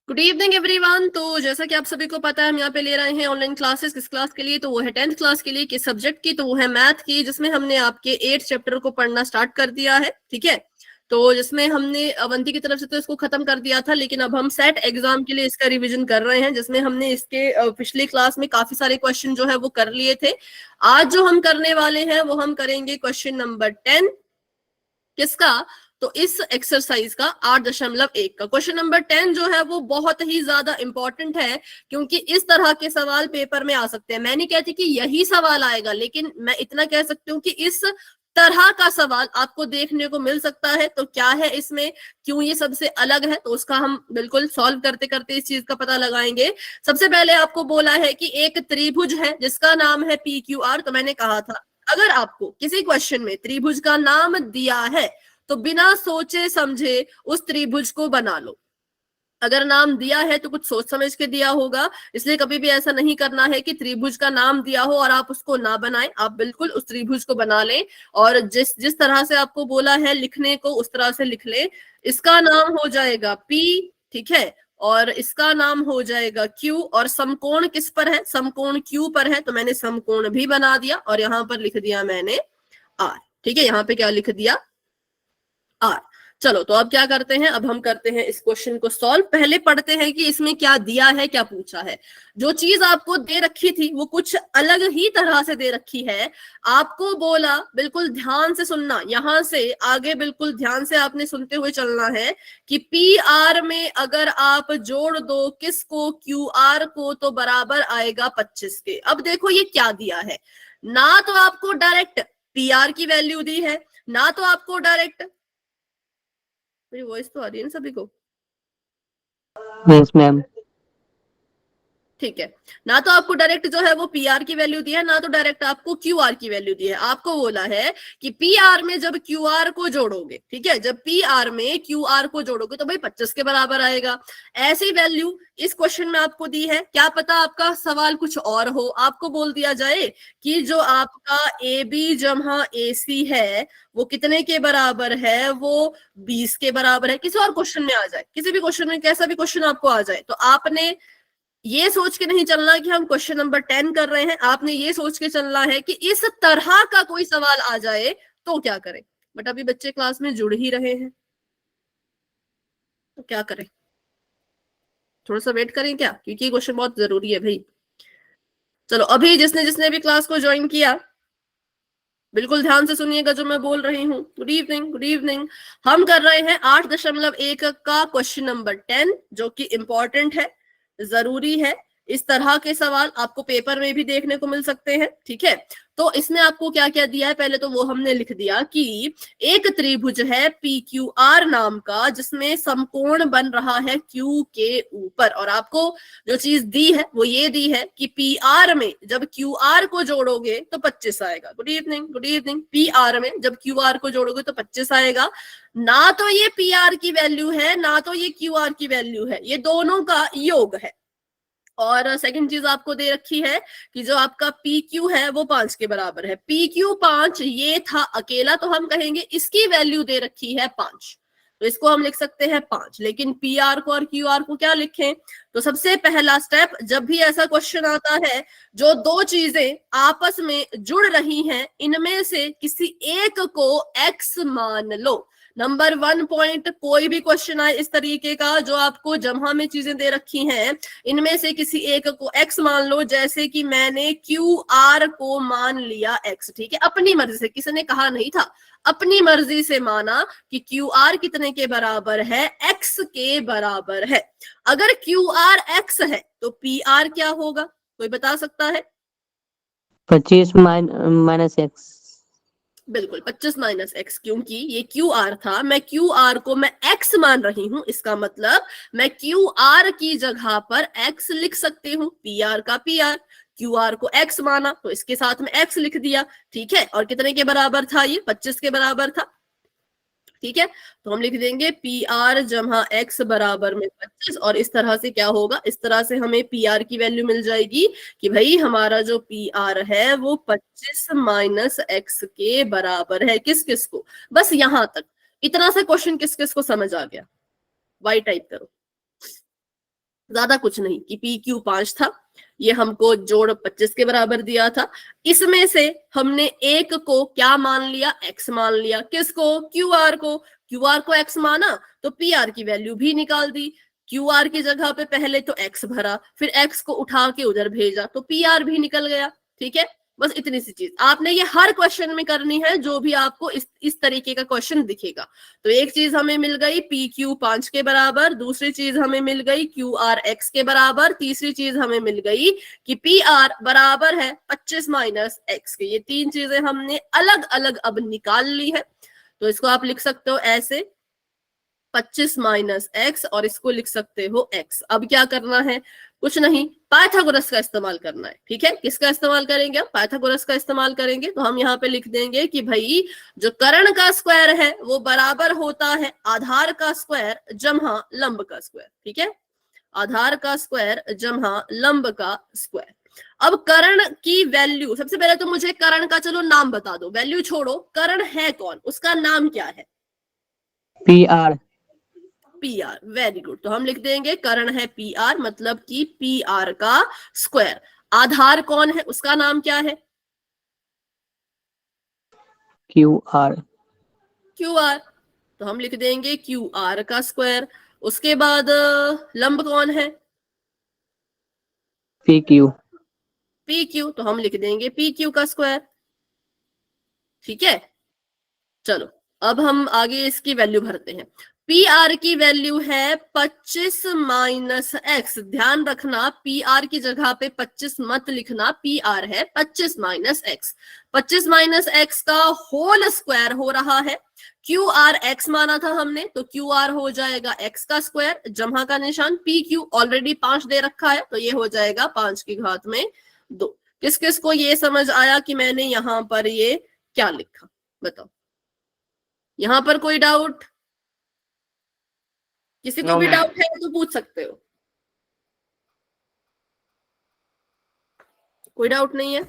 Good evening everyone. तो जैसा कि आप सभी को पता है, हम यहाँ पे ले रहे हैं ऑनलाइन क्लासेस। किस क्लास के लिए? तो वो है 10th क्लास के लिए। किस सब्जेक्ट की? तो वो है मैथ की, जिसमें हमने आपके 8 चैप्टर को पढ़ना स्टार्ट कर दिया है। ठीक है, तो जिसमें हमने अवंती की तरफ से तो इसको खत्म कर दिया था, लेकिन अब हम सेट एग्जाम के लिए इसका रिवीजन कर रहे हैं, जिसमें हमने इसके पिछली क्लास में काफी सारे क्वेश्चन जो है वो कर लिए थे। आज जो हम करने वाले हैं वो हम करेंगे क्वेश्चन नंबर 10। किसका? तो इस एक्सरसाइज का 8.1 का क्वेश्चन नंबर 10 जो है वो बहुत ही ज्यादा इंपॉर्टेंट है, क्योंकि इस तरह के सवाल पेपर में आ सकते हैं। मैं नहीं कहती कि यही सवाल आएगा, लेकिन मैं इतना कह सकती हूँ कि इस तरह का सवाल आपको देखने को मिल सकता है। तो क्या है इसमें, क्यों ये सबसे अलग है, तो उसका हम बिल्कुल सॉल्व करते करते इस चीज का पता लगाएंगे। सबसे पहले आपको बोला है कि एक त्रिभुज है जिसका नाम है PQR। तो मैंने कहा था, अगर आपको किसी क्वेश्चन में त्रिभुज का नाम दिया है तो बिना सोचे समझे उस त्रिभुज को बना लो। अगर नाम दिया है तो कुछ सोच समझ के दिया होगा, इसलिए कभी भी ऐसा नहीं करना है कि त्रिभुज का नाम दिया हो और आप उसको ना बनाएं। आप बिल्कुल उस त्रिभुज को बना लें, और जिस जिस तरह से आपको बोला है लिखने को उस तरह से लिख लें। इसका नाम हो जाएगा P, ठीक है, और इसका नाम हो जाएगा Q। और समकोण किस पर है? समकोण Q पर है, तो मैंने समकोण भी बना दिया और यहां पर लिख दिया मैंने R। ठीक है, यहाँ पे क्या लिख दिया? R। चलो, तो अब क्या करते हैं, अब हम करते हैं इस क्वेश्चन को सॉल्व। पहले पढ़ते हैं कि इसमें क्या दिया है, क्या पूछा है। जो चीज आपको दे रखी थी वो कुछ अलग ही तरह से दे रखी है। आपको बोला, बिल्कुल ध्यान से सुनना, यहां से आगे बिल्कुल ध्यान से आपने सुनते हुए चलना है कि PR में अगर आप जोड़ दो किसको? QR को, तो बराबर आएगा 25 के। अब देखो ये क्या दिया है, ना तो आपको डायरेक्ट PR की वैल्यू दी है, ना तो आपको डायरेक्ट, मेरी वॉइस तो आ रही है ना सभी को? Yes ma'am. ठीक है, ना तो आपको डायरेक्ट जो है वो PR की वैल्यू दी है, ना तो डायरेक्ट आपको QR की वैल्यू दी है। आपको बोला है कि PR में जब QR को जोड़ोगे, ठीक है, जब PR में QR को जोड़ोगे तो भाई 25 के बराबर आएगा। ऐसी वैल्यू इस क्वेश्चन में आपको दी है। क्या पता आपका सवाल कुछ और हो, आपको बोल दिया जाए कि जो आपका AB जमा AC है वो कितने के बराबर है? वो 20 के बराबर है। किसी और क्वेश्चन में आ जाए, किसी भी क्वेश्चन में, कैसा भी क्वेश्चन आपको आ जाए, तो आपने ये सोच के नहीं चलना कि हम क्वेश्चन नंबर 10 कर रहे हैं। आपने ये सोच के चलना है कि इस तरह का कोई सवाल आ जाए तो क्या करें। बट अभी बच्चे क्लास में जुड़ ही रहे हैं, तो क्या करें? थोड़ा सा वेट करें क्या, क्योंकि क्वेश्चन बहुत जरूरी है भाई। चलो, अभी जिसने जिसने भी क्लास को ज्वाइन किया, बिल्कुल ध्यान से सुनिएगा जो मैं बोल रही हूँ। Good evening, good evening. हम कर रहे हैं 8.1 का क्वेश्चन नंबर 10, जो कि इंपॉर्टेंट है, जरूरी है। इस तरह के सवाल आपको पेपर में भी देखने को मिल सकते हैं। ठीक है, तो इसमें आपको क्या क्या दिया है, पहले तो वो हमने लिख दिया कि एक त्रिभुज है PQR नाम का, जिसमें समकोण बन रहा है Q के ऊपर। और आपको जो चीज दी है वो ये दी है कि PR में जब QR को जोड़ोगे तो 25 आएगा। Good evening, good evening. PR में जब QR को जोड़ोगे तो 25 आएगा। ना तो ये PR की वैल्यू है, ना तो ये QR की वैल्यू है, ये दोनों का योग है। और सेकंड चीज आपको दे रखी है कि जो आपका PQ है वो 5 के बराबर है। PQ 5 ये था अकेला, तो हम कहेंगे इसकी वैल्यू दे रखी है 5, तो इसको हम लिख सकते हैं 5। लेकिन PR को और QR को क्या लिखें? तो सबसे पहला स्टेप, जब भी ऐसा क्वेश्चन आता है जो दो चीजें आपस में जुड़ रही हैं, इनमें से किसी एक को X मान लो। नंबर 1 पॉइंट, कोई भी क्वेश्चन आए इस तरीके का जो आपको जमा में चीजें दे रखी हैं, इनमें से किसी एक को X मान लो। जैसे कि मैंने QR को मान लिया X, ठीक है, अपनी मर्जी से, किसी ने कहा नहीं था, अपनी मर्जी से माना कि QR कितने के बराबर है? X के बराबर है। अगर QR X है तो PR क्या होगा, कोई बता सकता है? 25 माइनस एक्स। बिल्कुल 25 माइनस एक्स, क्योंकि ये QR था, मैं QR को मैं X मान रही हूं, इसका मतलब मैं QR की जगह पर X लिख सकती हूँ। PR का PR, QR को X माना तो इसके साथ में X लिख दिया। ठीक है, और कितने के बराबर था? ये 25 के बराबर था। ठीक है, तो हम लिख देंगे PR जमा X बराबर में 25। और इस तरह से क्या होगा, इस तरह से हमें PR की वैल्यू मिल जाएगी कि भाई हमारा जो PR है वो 25 माइनस X के बराबर है। किस किस को? बस यहां तक, इतना सा क्वेश्चन किस किस को समझ आ गया? वाई टाइप करो। ज्यादा कुछ नहीं, कि पी क्यू 5 था, ये हमको जोड़ 25 के बराबर दिया था। इसमें से हमने एक को क्या मान लिया, एक्स मान लिया। किसको, क्यू आर को। क्यू आर को एक्स माना तो पी आर की वैल्यू भी निकाल दी। क्यू आर की जगह पे पहले तो एक्स भरा, फिर एक्स को उठा के उधर भेजा, तो पी आर भी निकल गया। ठीक है, बस इतनी सी चीज आपने ये हर क्वेश्चन में करनी है, जो भी आपको इस तरीके का क्वेश्चन दिखेगा। तो एक चीज हमें मिल गई पी क्यू 5 के बराबर, दूसरी चीज हमें मिल गई क्यू आर एक्स के बराबर, तीसरी चीज हमें मिल गई कि पी आर बराबर है 25 माइनस एक्स के। ये तीन चीजें हमने अलग अलग अब निकाल ली है। तो इसको आप लिख सकते हो ऐसे 25 माइनस एक्स, और इसको लिख सकते हो एक्स। अब क्या करना है, कुछ नहीं, पाइथागोरस का इस्तेमाल करना है। ठीक है, किसका इस्तेमाल करेंगे, हम पाइथागोरस का इस्तेमाल करेंगे। तो हम यहाँ पे लिख देंगे कि भाई जो कर्ण का स्क्वायर है वो बराबर होता है आधार का स्क्वायर जमा लंब का स्क्वायर। ठीक है, आधार का स्क्वायर जमा लंब का स्क्वायर। अब कर्ण की वैल्यू, सबसे पहले तो मुझे कर्ण का चलो नाम बता दो, वैल्यू छोड़ो, कर्ण है कौन, उसका नाम क्या है, P R. P R. Very good, तो हम लिख देंगे कर्ण है पी आर, मतलब कि पी आर का स्क्वायर। आधार कौन है, उसका नाम क्या है, क्यू आर। क्यू आर, तो हम लिख देंगे क्यू आर का स्क्वायर। उसके बाद लंब कौन है, पी क्यू। पी क्यू, तो हम लिख देंगे पी क्यू का स्क्वायर। ठीक है, चलो अब हम आगे इसकी वैल्यू भरते हैं। पी आर की वैल्यू है 25 माइनस एक्स। ध्यान रखना पी आर की जगह पे 25 मत लिखना, पी आर है 25 माइनस एक्स। 25 माइनस एक्स का होल स्क्वायर हो रहा है, क्यू आर एक्स माना था हमने, तो क्यू आर हो जाएगा एक्स का स्क्वायर, जमा का निशान, पी क्यू ऑलरेडी 5 दे रखा है, तो ये हो जाएगा 5 की घात में 2। किस किस को ये समझ आया कि मैंने यहां पर ये क्या लिखा, बताओ। यहां पर कोई डाउट, किसी को नो भी मैम। डाउट है तो पूछ सकते हो, कोई डाउट नहीं है।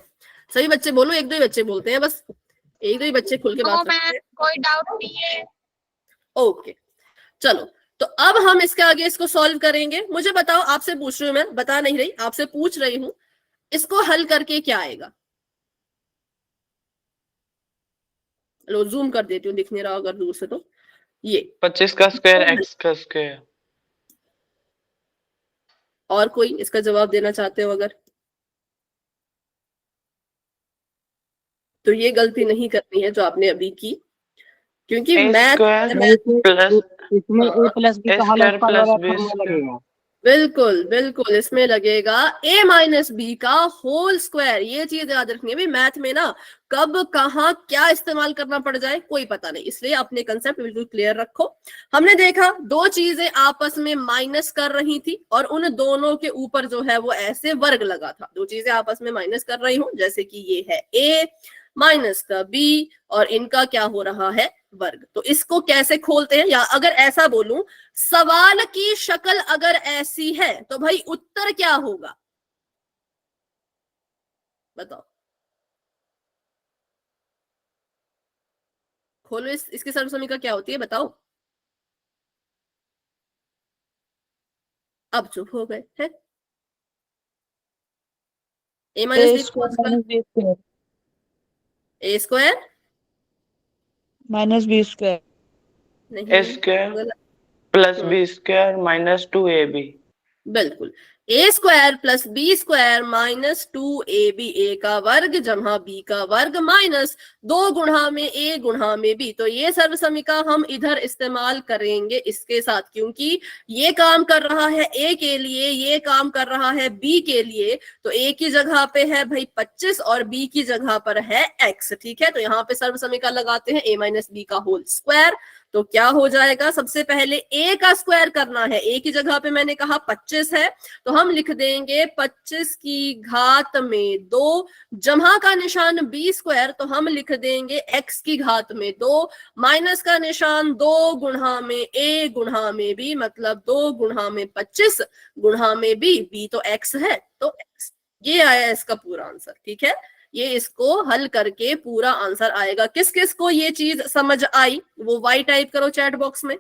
सभी बच्चे बोलो, एक दो ही बच्चे बोलते हैं बस, एक दो ही बच्चे खुल के बात करते हैं। कोई डाउट नहीं है। ओके, चलो तो अब हम इसके आगे इसको सॉल्व करेंगे। मुझे बताओ, आपसे पूछ रही हूँ मैं, बता नहीं रही, आपसे पूछ रही हूँ, इसको हल करके क्या आएगा। लो जूम कर देती हूँ, दिख नहीं रहा अगर दूर से तो। ये 25 का स्क्वायर एक्स का स्क्वायर। और कोई इसका जवाब देना चाहते हो अगर, तो ये गलती नहीं करनी है जो आपने अभी की, क्योंकि ए मैथ स्क्वायर प्लस इसमें ए प्लस बी ए का होल स्क्वायर स्क्वायर प्लस वाला बी फॉर्मूला स्क्वायर। लगेगा। बिल्कुल बिल्कुल, इसमें लगेगा a माइनस बी का होल स्क्वायर। ये चीज याद रखनी है भाई, मैथ में ना कब कहाँ क्या इस्तेमाल करना पड़ जाए कोई पता नहीं, इसलिए अपने कंसेप्ट बिल्कुल क्लियर रखो। हमने देखा दो चीजें आपस में माइनस कर रही थी, और उन दोनों के ऊपर जो है वो ऐसे वर्ग लगा था। दो चीजें आपस में माइनस कर रही हूं, जैसे कि ये है a माइनस का b, और इनका क्या हो रहा है, वर्ग। तो इसको कैसे खोलते हैं, या अगर ऐसा बोलूं, सवाल की शक्ल अगर ऐसी है तो भाई उत्तर क्या होगा, बताओ। खोलो, इसकी सर्वसमीकरण क्या होती है बताओ। अब चुप हो गए हैं। A minus B square A square minus B square A नहीं, स्क्वायर गलत। Plus B square minus 2ab। बिल्कुल, A square plus B square minus 2ab, A का वर्ग जमा बी का वर्ग माइनस 2 गुणा में ए गुणा में बी। तो ये सर्वसमीका हम इधर इस्तेमाल करेंगे इसके साथ, क्योंकि ये काम कर रहा है ए के लिए, ये काम कर रहा है बी के लिए। तो ए की जगह पे है भाई 25 और बी की जगह पर है x। ठीक है, तो यहाँ पे सर्वसमीका लगाते हैं a माइनस बी का होल स्क्वायर। तो क्या हो जाएगा, सबसे पहले a का स्क्वायर करना है, a की जगह पे मैंने कहा 25 है, तो हम लिख देंगे 25 की घात में 2, जमा का निशान b स्क्वायर, तो हम लिख देंगे x की घात में 2, माइनस का निशान 2 गुणा में a गुणा में b, मतलब 2 गुणा में 25 गुणा में b तो x है, तो x। ये आया इसका पूरा आंसर। ठीक है, ये इसको हल करके पूरा आंसर आएगा। किस किस को ये चीज समझ आई वो वाई टाइप करो चैट बॉक्स में।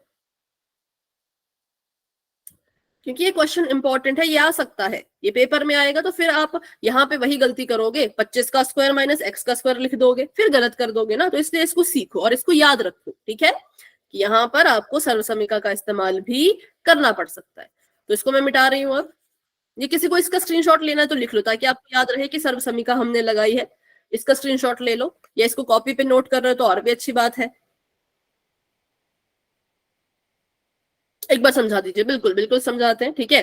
क्योंकि ये क्वेश्चन इंपॉर्टेंट है, ये आ सकता है, ये पेपर में आएगा, तो फिर आप यहाँ पे वही गलती करोगे, 25 का स्क्वायर माइनस x का स्क्वायर लिख दोगे, फिर गलत कर दोगे ना। तो इसलिए इसको सीखो और इसको याद रखो, ठीक है, कि यहाँ पर आपको सर्वसमीका का इस्तेमाल भी करना पड़ सकता है। तो इसको मैं मिटा रही हूँ। अब ये किसी को इसका स्क्रीनशॉट लेना है तो लिख लो, ताकि आपको याद रहे कि सर्वसमीका हमने लगाई है। इसका स्क्रीनशॉट ले लो, या इसको कॉपी पे नोट कर रहे हो तो और भी अच्छी बात है। एक बार समझा दीजिए, बिल्कुल बिल्कुल समझाते हैं, ठीक है।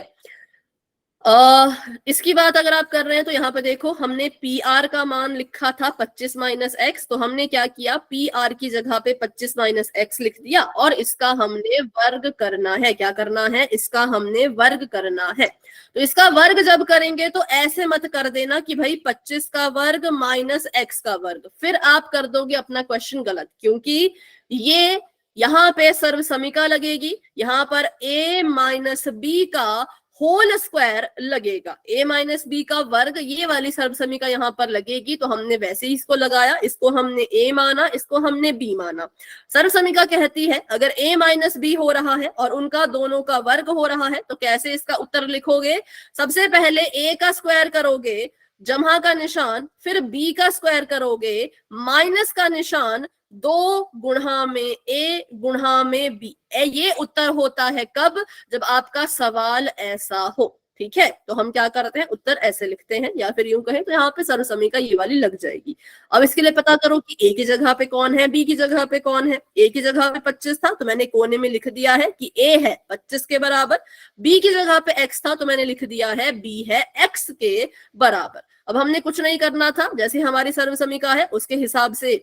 इसकी बात अगर आप कर रहे हैं तो यहाँ पे देखो, हमने पी आर का मान लिखा था 25 माइनस एक्स, तो हमने क्या किया, पी आर की जगह पे 25 माइनस एक्स लिख दिया और इसका हमने वर्ग करना है। क्या करना है, इसका हमने वर्ग करना है। तो इसका वर्ग जब करेंगे तो ऐसे मत कर देना कि भाई 25 का वर्ग माइनस एक्स का वर्ग, फिर आप कर दोगे अपना क्वेश्चन गलत, क्योंकि ये यहाँ पे सर्वसमीका लगेगी, यहाँ पर a माइनस बी का होल स्क्वायर लगेगा, a माइनस बी का वर्ग, ये वाली सर्वसमीका यहाँ पर लगेगी। तो हमने वैसे ही इसको लगाया, इसको हमने a माना, इसको हमने b माना। सर्वसमीका कहती है अगर a माइनस बी हो रहा है और उनका दोनों का वर्ग हो रहा है तो कैसे इसका उत्तर लिखोगे। सबसे पहले a का स्क्वायर करोगे, जमा का निशान, फिर b का स्क्वायर करोगे, माइनस का निशान, 2 गुणा में a गुणा में b। ये उत्तर होता है कब, जब आपका सवाल ऐसा हो, ठीक है। तो हम क्या करते हैं, उत्तर ऐसे लिखते हैं, या फिर यूं कहें तो यहाँ पे सर्वसमीका ये वाली लग जाएगी। अब इसके लिए पता करो कि a की जगह पे कौन है, b की जगह पे कौन है। a की जगह पे 25 था तो मैंने कोने में लिख दिया है कि a है 25 के बराबर, b की जगह पे x था तो मैंने लिख दिया है b है x के बराबर। अब हमने कुछ नहीं करना था, जैसे हमारी सर्वसमीका है उसके हिसाब से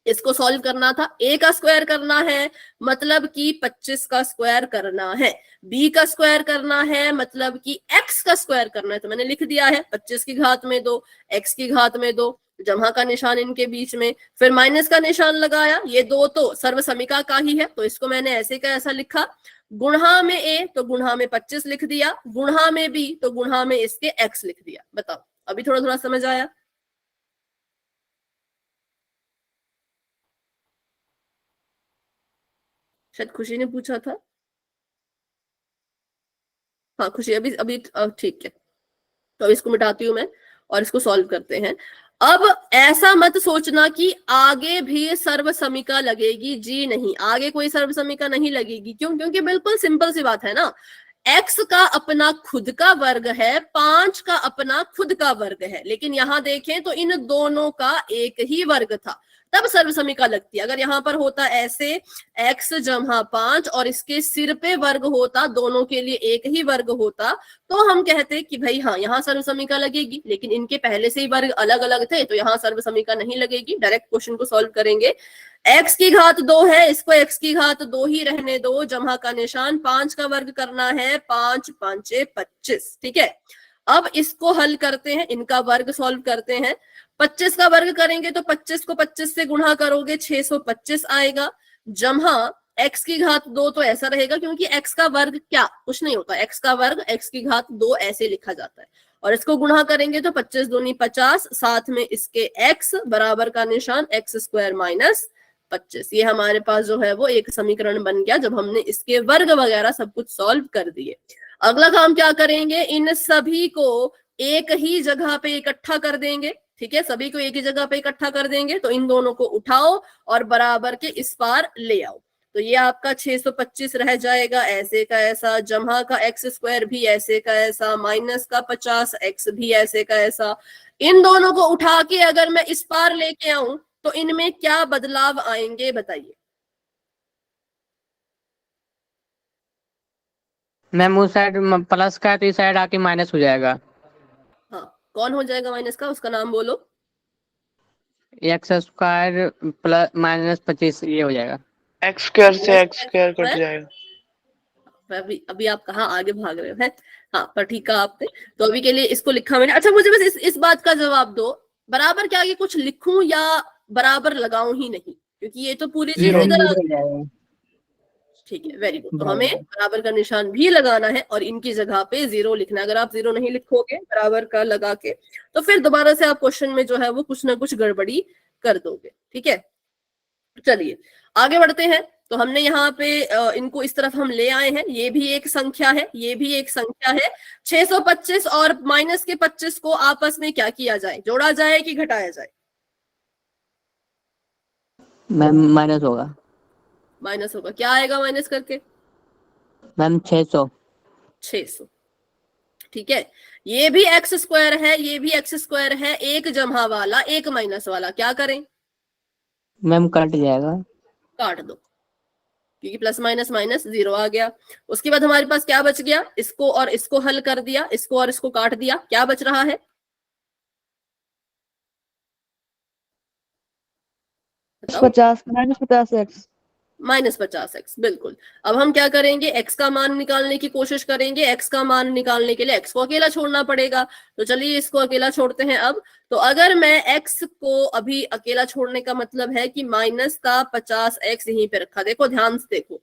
इसको सॉल्व करना था। a का स्क्वायर करना है मतलब कि 25 का स्क्वायर करना है, b का स्क्वायर करना है मतलब कि x का स्क्वायर करना है। तो मैंने लिख दिया है 25 की घात में 2, x की घात में 2, जमा का निशान इनके बीच में, फिर माइनस का निशान लगाया। ये 2 तो सर्वसमीका का ही है तो इसको मैंने ऐसे का ऐसा लिखा। गुणा में a तो गुणा में 25 लिख दिया, गुणा में b तो गुणा में इसके x लिख दिया। बताओ अभी थोड़ा थोड़ा समझ आया। शायद खुशी ने पूछा था। हाँ खुशी, अभी अभी ठीक है। तो इसको मिटाती हूँ मैं और इसको सॉल्व करते हैं। अब ऐसा मत सोचना कि आगे भी सर्वसमीका लगेगी, जी नहीं, आगे कोई सर्वसमीका नहीं लगेगी। क्यों, क्योंकि बिल्कुल सिंपल सी बात है ना, x का अपना खुद का वर्ग है, 5 का अपना खुद का वर्ग है, लेकिन यहां देखें तो इन दोनों का एक ही वर्ग था, तब सर्वसमीका लगती है। अगर यहाँ पर होता ऐसे x जमा 5 और इसके सिर पे वर्ग होता, दोनों के लिए एक ही वर्ग होता, तो हम कहते कि भाई हाँ यहाँ सर्वसमीका लगेगी, लेकिन इनके पहले से ही वर्ग अलग अलग थे तो यहाँ सर्वसमीका नहीं लगेगी। डायरेक्ट क्वेश्चन को सॉल्व करेंगे। x की घात 2 है, इसको x की घात 2 ही रहने दो, जमा का निशान, 5 का वर्ग करना है, 5 5 25, ठीक है। अब इसको हल करते हैं, इनका वर्ग सॉल्व करते हैं। 25 का वर्ग करेंगे तो 25 को 25 से गुणा करोगे 625 आएगा, जमा x की घात 2 तो ऐसा रहेगा क्योंकि x का वर्ग क्या कुछ नहीं होता, x का वर्ग x की घात 2 ऐसे लिखा जाता है। और इसको गुणा करेंगे तो 25 दूनी 50, साथ में इसके x बराबर का निशान x स्क्वायर माइनस 25। ये हमारे पास जो है वो एक समीकरण बन गया जब हमने इसके वर्ग वगैरह सब कुछ सॉल्व कर दिए। अगला काम क्या करेंगे, इन सभी को एक ही जगह पे इकट्ठा कर देंगे, ठीक है। सभी को एक ही जगह पे इकट्ठा कर देंगे तो इन दोनों को उठाओ और बराबर के इस पार ले आओ। तो ये आपका 625 रह जाएगा ऐसे का ऐसा, जमा का एक्स स्क्वायर भी ऐसे का ऐसा, माइनस का 50 एक्स भी ऐसे का ऐसा। इन दोनों को उठा के अगर मैं इस पार लेके आऊं तो इनमें क्या बदलाव आएंगे बताइए। मैम उस साइड प्लस का है तो इस साइड आके माइनस हो जाएगा। हाँ कौन हो जाएगा माइनस का, उसका नाम बोलो। एक्स स्क्वायर प्लस माइनस 25 ये हो जाएगा। एक्स स्क्वायर से एक्स स्क्वायर कट जाएगा। अभी आप कहाँ आगे भाग रहे हो हैं। हाँ पर ठीक है आपने, तो अभी के लिए इसको लिखा मैंने। अच्छा मुझे बस इस बात का जवाब दो, बराबर क्या आगे कुछ लिखूं या बराबर लगाऊं ही नहीं, क्योंकि ये तो पूरी चीज इधर आ गई। ठीक है वेरी गुड। तो हमें बराबर का निशान भी लगाना है और इनकी जगह पे 0 लिखना है। अगर आप 0 नहीं लिखोगे बराबर का लगा के तो फिर दोबारा से आप क्वेश्चन में जो है वो कुछ ना कुछ गड़बड़ी कर दोगे, ठीक है। चलिए आगे बढ़ते हैं। तो हमने यहाँ पे इनको इस तरफ हम ले आए हैं, ये भी एक संख्या है, ये भी एक संख्या है। 625 और माइनस के 25 को आपस में क्या किया जाए, जोड़ा जाए कि घटाया जाए? मैम माइनस होगा। माइनस होगा, क्या आएगा माइनस करके? मैम 600। 600, ठीक है। ये भी एक्स स्क्वायर है, ये भी एक्स स्क्वायर है, एक जमा वाला एक माइनस वाला, क्या करें? मैम कट जाएगा। काट दो, क्योंकि प्लस माइनस माइनस जीरो आ गया। उसके बाद हमारे पास क्या बच गया? इसको और इसको हल कर दिया, इसको और इसको काट दिया, क्या बच रहा है? बताओ। 50 -50x। -50x, बिल्कुल। अब हम क्या करेंगे? x का मान निकालने की कोशिश करेंगे। x का मान निकालने के लिए x को अकेला छोड़ना पड़ेगा, तो चलिए इसको अकेला छोड़ते हैं। अब तो अगर मैं x को अभी अकेला छोड़ने का मतलब है कि माइनस का 50x यहीं पे रखा, देखो ध्यान से देखो,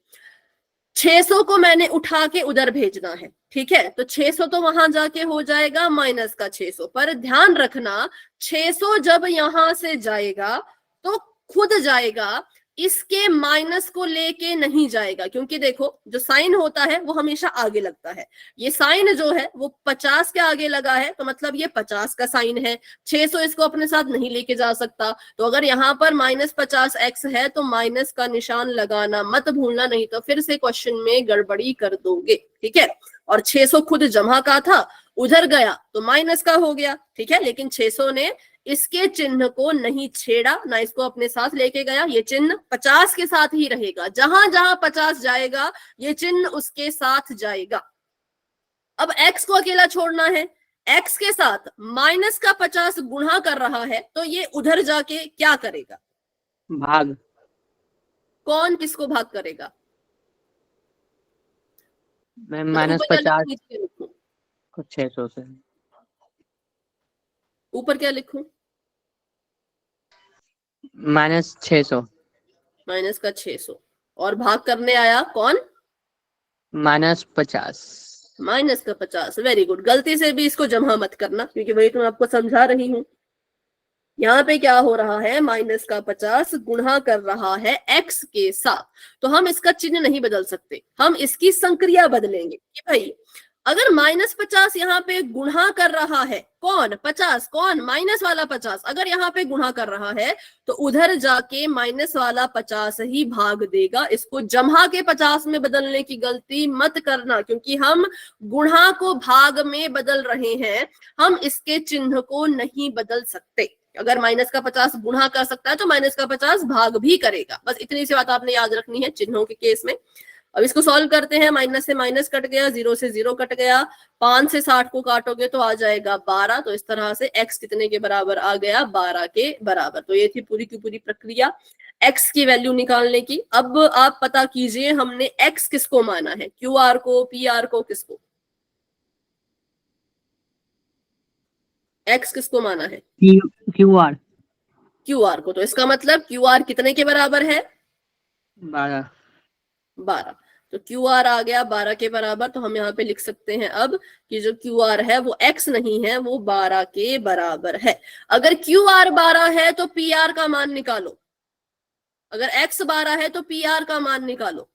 600 को मैंने उठा के उधर भेजना है, ठीक है, तो 600 तो वहां जाके हो जाएगा माइनस का 600, पर ध्यान रखना 600 जब यहां से जाएगा तो खुद जाएगा, इसके माइनस को लेके नहीं जाएगा, क्योंकि देखो जो साइन होता है वो हमेशा आगे लगता है। ये साइन जो है वो 50 के आगे लगा है, तो मतलब ये 50 का साइन है। 600 इसको अपने साथ नहीं लेके जा सकता, तो अगर यहाँ पर -50x है तो माइनस का निशान लगाना मत भूलना, नहीं तो फिर से क्वेश्चन में गड़बड़ी कर दोगे, ठीक है। और 600 खुद जमा का था, उधर गया तो माइनस का हो गया, ठीक है, लेकिन 600 ने इसके चिन्ह को नहीं छेड़ा, ना इसको अपने साथ लेके गया। ये चिन्ह 50 के साथ ही रहेगा, जहां जहां 50 जाएगा ये चिन्ह उसके साथ जाएगा। अब x को अकेला छोड़ना है, x के साथ माइनस का 50 गुणा कर रहा है, तो ये उधर जाके क्या करेगा? भाग। कौन किसको भाग करेगा? मैम मतलब ऊपर क्या -50 लिखूं, नीचे लिखूं? को 600 से। ऊपर क्या लिखूं? -600। माइनस का 600, और भाग करने आया कौन? -50। माइनस का 50, वेरी गुड। गलती से भी इसको जमा मत करना, क्योंकि वही तो मैं आपको समझा रही हूं। यहाँ पे क्या हो रहा है? माइनस का 50 गुणा कर रहा है x के साथ, तो हम इसका चिन्ह नहीं बदल सकते, हम इसकी संक्रिया बदलेंगे कि भाई अगर -50 यहाँ पे गुणा कर रहा है, कौन? 50, कौन? माइनस वाला 50 अगर यहाँ पे गुणा कर रहा है तो उधर जाके माइनस वाला 50 ही भाग देगा। इसको जमा के 50 में बदलने की गलती मत करना, क्योंकि हम गुणा को भाग में बदल रहे हैं, हम इसके चिन्ह को नहीं बदल सकते। अगर माइनस का 50 गुणा कर सकता है तो माइनस का 50 भाग भी करेगा। बस इतनी सी बात आपने याद रखनी है चिन्हों के केस में। अब इसको सॉल्व करते हैं। माइनस से माइनस कट गया, 0 से 0 कट गया, 5 से 60 को काटोगे तो आ जाएगा 12। तो इस तरह से x कितने के बराबर आ गया? 12 के बराबर। तो ये थी पूरी की पूरी प्रक्रिया x की वैल्यू निकालने की। अब आप पता कीजिए हमने x किसको माना है, QR को, PR को, किसको? x किसको माना है? QR। QR को। तो इसका मतलब QR कितने के बराबर है? 12। 12। तो QR आ गया 12 के बराबर। तो हम यहाँ पे लिख सकते हैं अब कि जो QR है वो x नहीं है, वो 12 के बराबर है। अगर QR 12 है तो PR का मान निकालो, अगर x 12 है तो PR का मान निकालो।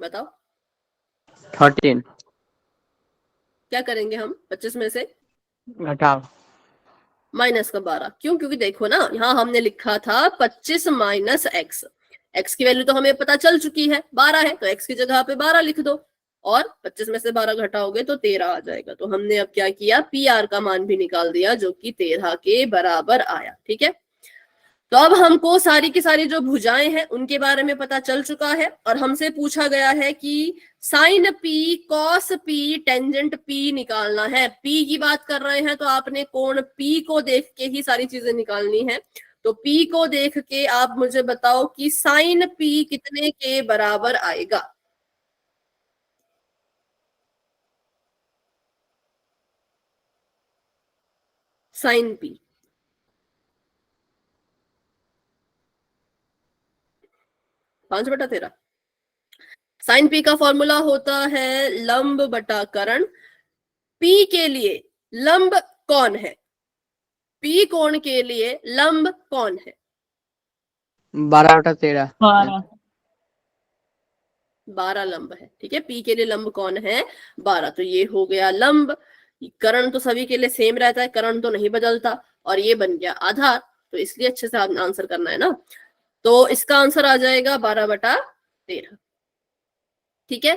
बताओ 13। क्या करेंगे हम? 25 में से घटाओ। माइनस का 12। क्यों? क्योंकि देखो ना, यहाँ हमने लिखा था 25 माइनस x, x की वैल्यू तो हमें पता चल चुकी है 12 है, तो x की जगह पे 12 लिख दो, और 25 में से 12 घटाओगे तो 13 आ जाएगा। तो हमने अब क्या किया? PR का मान भी निकाल दिया, जो कि 13 के बराबर आया, ठीक है। तो अब हमको सारी की सारी जो भुजाएं हैं उनके बारे में पता चल चुका है, और हमसे पूछा गया है कि sine P, cos P, tangent P निकालना है। P की बात कर रहे हैं तो आपने कोण P को देख के ही सारी चीजें निकालनी है। तो P को देख के आप मुझे बताओ कि साइन P कितने के बराबर आएगा? Sine P 5/13। साइन P का फॉर्मूला होता है लंब बटा कर्ण। P के लिए लंब कौन है? पी कोण के लिए लंब कौन है? 12/13। 12 12 लंब है, ठीक है। पी के लिए लंब कौन है? 12। तो ये हो गया लंब। कर्ण तो सभी के लिए सेम रहता है, कर्ण तो नहीं बदलता। और ये बन गया आधार, तो इसलिए अच्छे से आंसर करना है ना। तो इसका आंसर आ जाएगा 12/13, ठीक है।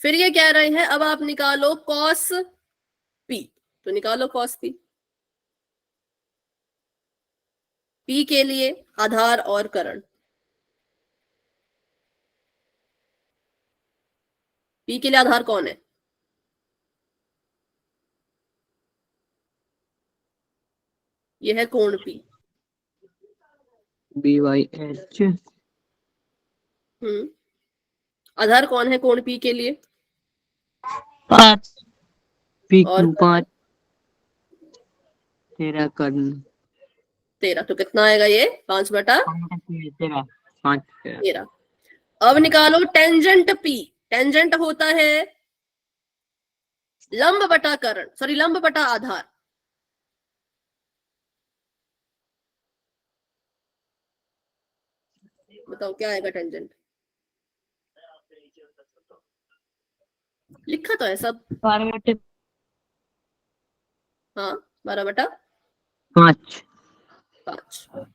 फिर ये कह रहे हैं अब आप निकालो कॉस पी, तो निकालो कॉस पी। पी के लिए आधार और कर्ण, पी के लिए आधार कौन है? ये है कोण पी। BYH। आधार कौन है कोण पी के लिए? 5 और PQ 5, 13 कर्ण। 13। तो कितना आएगा ये? 5/13। 5। अब निकालो टेंजेंट पी। टेंजेंट होता है लंब बटा कर्ण, सॉरी लंब बटा आधार। बताओ क्या आएगा टेंजेंट? लिखा तो है सब। 12/5 हाँ, 5। 12/5,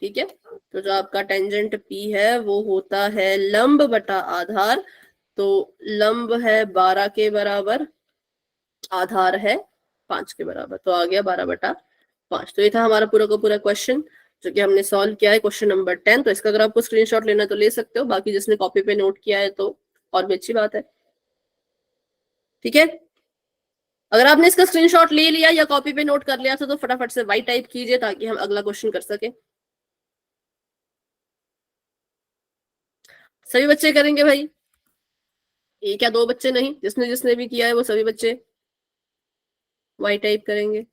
ठीक है। तो जो आपका टेंजेंट पी है वो होता है लंब बटा आधार। तो लंब है 12 के बराबर, आधार है 5 के बराबर, तो आ गया 12/5। तो ये था हमारा पूरा का पूरा क्वेश्चन जो कि हमने सॉल्व किया है, क्वेश्चन नंबर 10। तो इसका अगर आपको स्क्रीनशॉट लेना है तो ले सकते हो, बाकी जिसने कॉपी पे नोट किया है तो और भी अच्छी बात है, ठीक है। अगर आपने इसका स्क्रीनशॉट ले लिया या कॉपी पे नोट कर लिया तो फटाफट से वाई टाइप कीजिए ताकि हम अगला क्वेश्चन कर सके। सभी बच्चे करेंगे भाई? एक या दो बच्चे नहीं, जिसने जिसने भी किया है वो सभी बच्चे वाई टाइप करेंगे,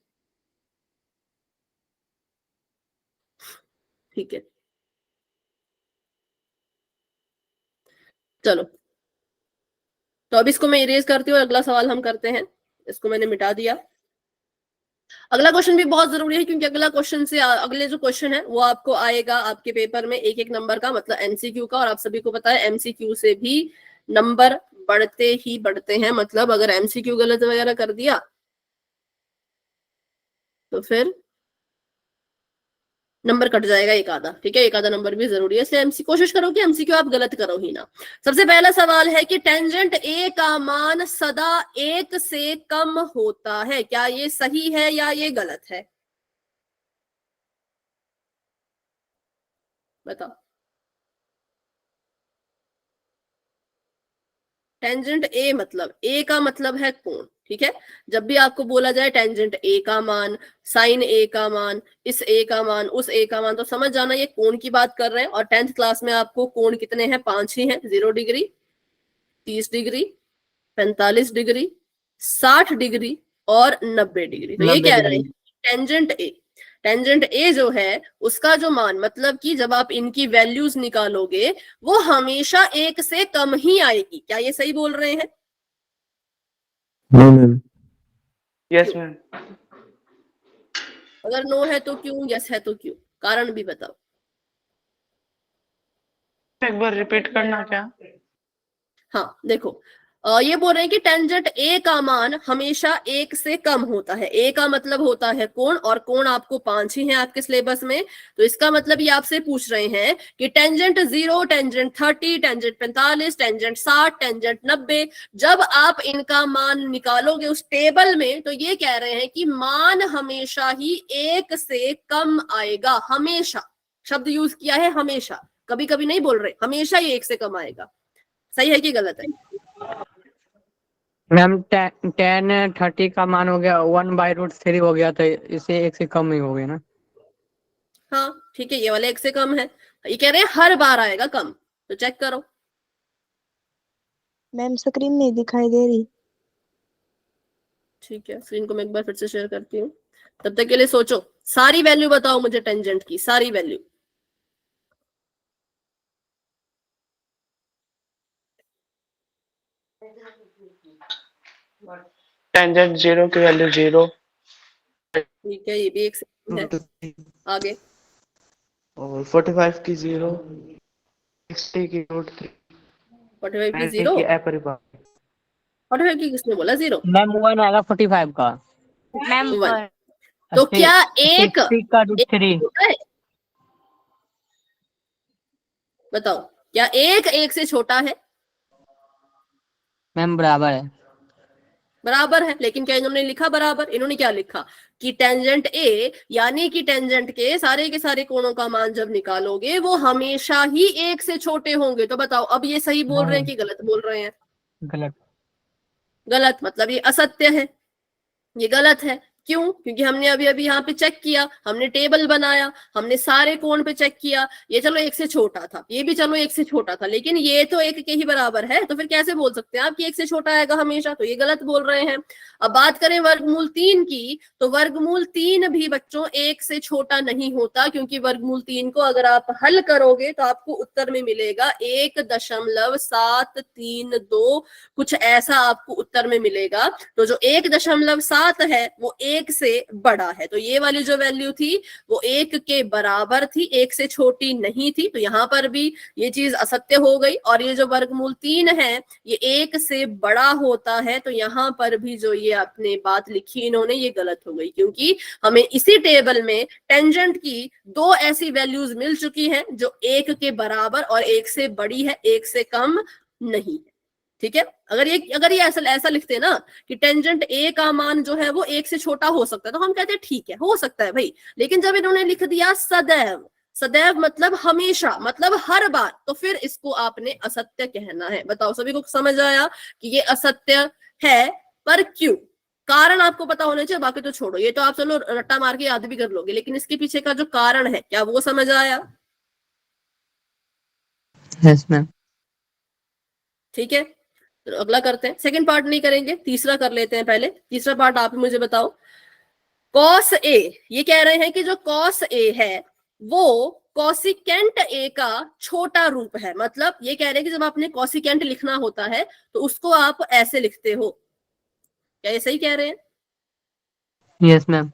ठीक है। चलो, तो अब इसको मैं इरेज करती हूँ और अगला सवाल हम करते हैं। इसको मैंने मिटा दिया। अगला क्वेश्चन भी बहुत जरूरी है क्योंकि अगला क्वेश्चन से अगले जो क्वेश्चन है वो आपको आएगा आपके पेपर में एक एक नंबर का, मतलब एमसीक्यू का। और आप सभी को पता है एमसीक्यू से भी नंबर बढ़ते ही बढ़ते हैं। मतलब अगर एमसीक्यू गलत वगैरह कर दिया तो फिर नंबर कट जाएगा एक आधा, ठीक है। एक आधा नंबर भी जरूरी है, इसलिए एमसी कोशिश करो कि एमसीक्यू आप गलत करो ही ना। सबसे पहला सवाल है कि टेंजेंट ए का मान सदा 1 से कम होता है, क्या ये सही है या ये गलत है? बताओ। टेंजेंट ए मतलब, ए का मतलब है कोण, ठीक है। जब भी आपको बोला जाए टेंजेंट ए का मान, साइन ए का मान, इस ए का मान, उस ए का मान, तो समझ जाना ये कोण की बात कर रहे हैं। और 10th क्लास में आपको कोण कितने हैं? 5 ही हैं। 0 डिग्री, 30 डिग्री, 45 डिग्री, 60 डिग्री और 90 डिग्री। तो ये 90 कह रहे डिग्री। हैं टेंजेंट ए, टेंजेंट ए जो है उसका जो मान, मतलब कि जब आप इनकी वैल्यूज निकालोगे वो हमेशा 1 से कम ही आएगी। क्या ये सही बोल रहे हैं? Yes ma'am. अगर नो है तो क्यों, यस है तो क्यों? कारण भी बताओ। एक बार रिपीट करना क्या? हाँ देखो, ये बोल रहे हैं कि टेंजेंट ए का मान हमेशा 1 से कम होता है। ए का मतलब होता है कोण, और कोण आपको 5 ही हैं आपके सिलेबस में। तो इसका मतलब ये आपसे पूछ रहे हैं कि tangent 0, tangent 30, tangent 45, tangent 60, tangent 90, जब आप इनका मान निकालोगे उस टेबल में तो ये कह रहे हैं कि मान हमेशा ही 1 से कम आएगा। हमेशा शब्द यूज किया है, हमेशा, कभी कभी नहीं बोल रहे, हमेशा ही 1 से कम आएगा। सही है कि गलत है? मैम 10 30 का मान हो गया 1/√3 हो गया, तो इसे 1 से कम ही हो गया ना। हाँ ठीक है, ये वाले 1 से कम है। ये कह रहे हैं हर बार आएगा कम, तो चेक करो। मैम स्क्रीन नहीं दिखाई दे रही। ठीक है, स्क्रीन को मैं एक बार फिर से शेयर करती हूँ। तब तक के लिए सोचो, सारी वैल्यू बताओ मुझे टेंजेंट की, सारी वैल्यू। टेंजेंट 0 की वैल्यू 0, ठीक है, ये भी एक सेम है। आगे और 45 की 0, 60 की √3, 45 की 90 0, की अपरिभाषित। 45 की किसने बोला 0? मैम 1 आएगा 45 का। मैम 1। तो क्या एक 60 का √3 छोटा है? बताओ, क्या एक से छोटा है? मैम बराबर है। बराबर है, लेकिन क्या इन्होंने लिखा बराबर? इन्होंने क्या लिखा कि टेंजेंट ए, यानी कि टेंजेंट के सारे कोणों का मान जब निकालोगे वो हमेशा ही एक से छोटे होंगे। तो बताओ अब ये सही बोल रहे हैं कि गलत बोल रहे हैं? गलत। गलत, मतलब ये असत्य है, ये गलत है। क्यों? क्योंकि हमने अभी अभी यहाँ पे चेक किया, हमने टेबल बनाया, हमने सारे कोण पे चेक किया, ये चलो एक से छोटा था, ये भी चलो एक से छोटा था, लेकिन ये तो एक के ही बराबर है। तो फिर कैसे बोल सकते हैं आप कि एक से छोटा आएगा हमेशा? तो ये गलत बोल रहे हैं। अब बात करें वर्गमूल 3 की, तो वर्गमूल 3 भी बच्चों एक से छोटा नहीं होता, क्योंकि वर्गमूल 3 को अगर आप हल करोगे तो आपको उत्तर में मिलेगा 1.732, कुछ ऐसा आपको उत्तर में मिलेगा। तो जो 1.7 है वो 1 से बड़ा है, तो ये वाली जो वैल्यू थी वो 1 के बराबर थी, 1 से छोटी नहीं थी। तो यहाँ पर भी ये चीज असत्य हो गई। और ये जो वर्गमूल 3 है ये 1 से बड़ा होता है, तो यहाँ पर भी जो ये आपने बात लिखी इन्होंने, ये गलत हो गई, क्योंकि हमें इसी टेबल में टेंजेंट की 2 ऐसी वैल्यूज मिल चुकी हैं जो 1 के बराबर और 1 से बड़ी है, 1 से कम नहीं है। ठीक है, अगर ये ऐसा लिखते ना कि टेंजेंट ए का मान जो है वो 1 से छोटा हो सकता है, तो हम कहते हैं ठीक है, हो सकता है भाई। लेकिन जब इन्होंने लिख दिया सदैव, सदैव मतलब हमेशा, मतलब हर बार, तो फिर इसको आपने असत्य कहना है। बताओ सभी को समझ आया कि ये असत्य है? पर क्यों? कारण आपको पता होना चाहिए, बाकी तो छोड़ो, ये तो आप चलो रट्टा मार के याद भी कर लोगे, लेकिन इसके पीछे का जो कारण है क्या वो समझ आया? Yes ma'am. ठीक है, तो अगला करते हैं। सेकंड पार्ट नहीं करेंगे, तीसरा कर लेते हैं पहले। तीसरा पार्ट आप मुझे बताओ। कॉस ए, ये कह रहे हैं कि जो कॉस ए है वो कॉसिकेंट ए का छोटा रूप है। मतलब ये कह रहे हैं कि जब आपने कॉसिकेंट लिखना होता है तो उसको आप ऐसे लिखते हो। क्या ये सही कह रहे हैं? Yes ma'am.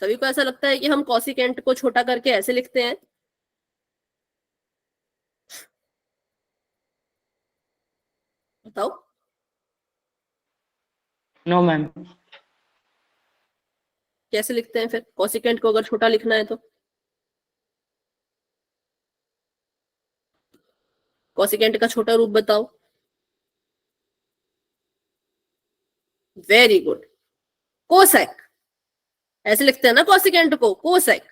सभी को ऐसा लगता है कि हम कॉसिकेंट को छोटा करके ऐसे लिखते हैं? बताओ। No ma'am. कैसे लिखते हैं फिर कॉसिकेंट को अगर छोटा लिखना है तो? कॉसिकेंट का छोटा रूप बताओ। Very good, cosec. ऐसे लिखते हैं ना कॉसिकेंट को, कोसेक।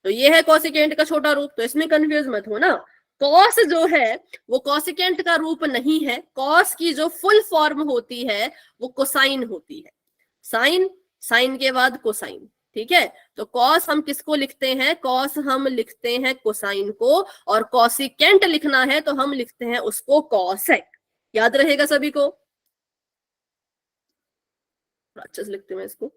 तो ये है कॉसिकेंट का छोटा रूप, तो इसमें कंफ्यूज मत हो ना। कॉस जो है वो कॉसिकेंट का रूप नहीं है। कॉस की जो फुल फॉर्म होती है वो कोसाइन होती है। साइन, साइन के बाद कोसाइन। ठीक है, तो कॉस हम किसको लिखते हैं? कॉस हम लिखते हैं कोसाइन को, और कॉसिकेंट लिखना है तो हम लिखते हैं उसको कॉसेक। याद रहेगा सभी को? अच्छे से लिखते हैं इसको।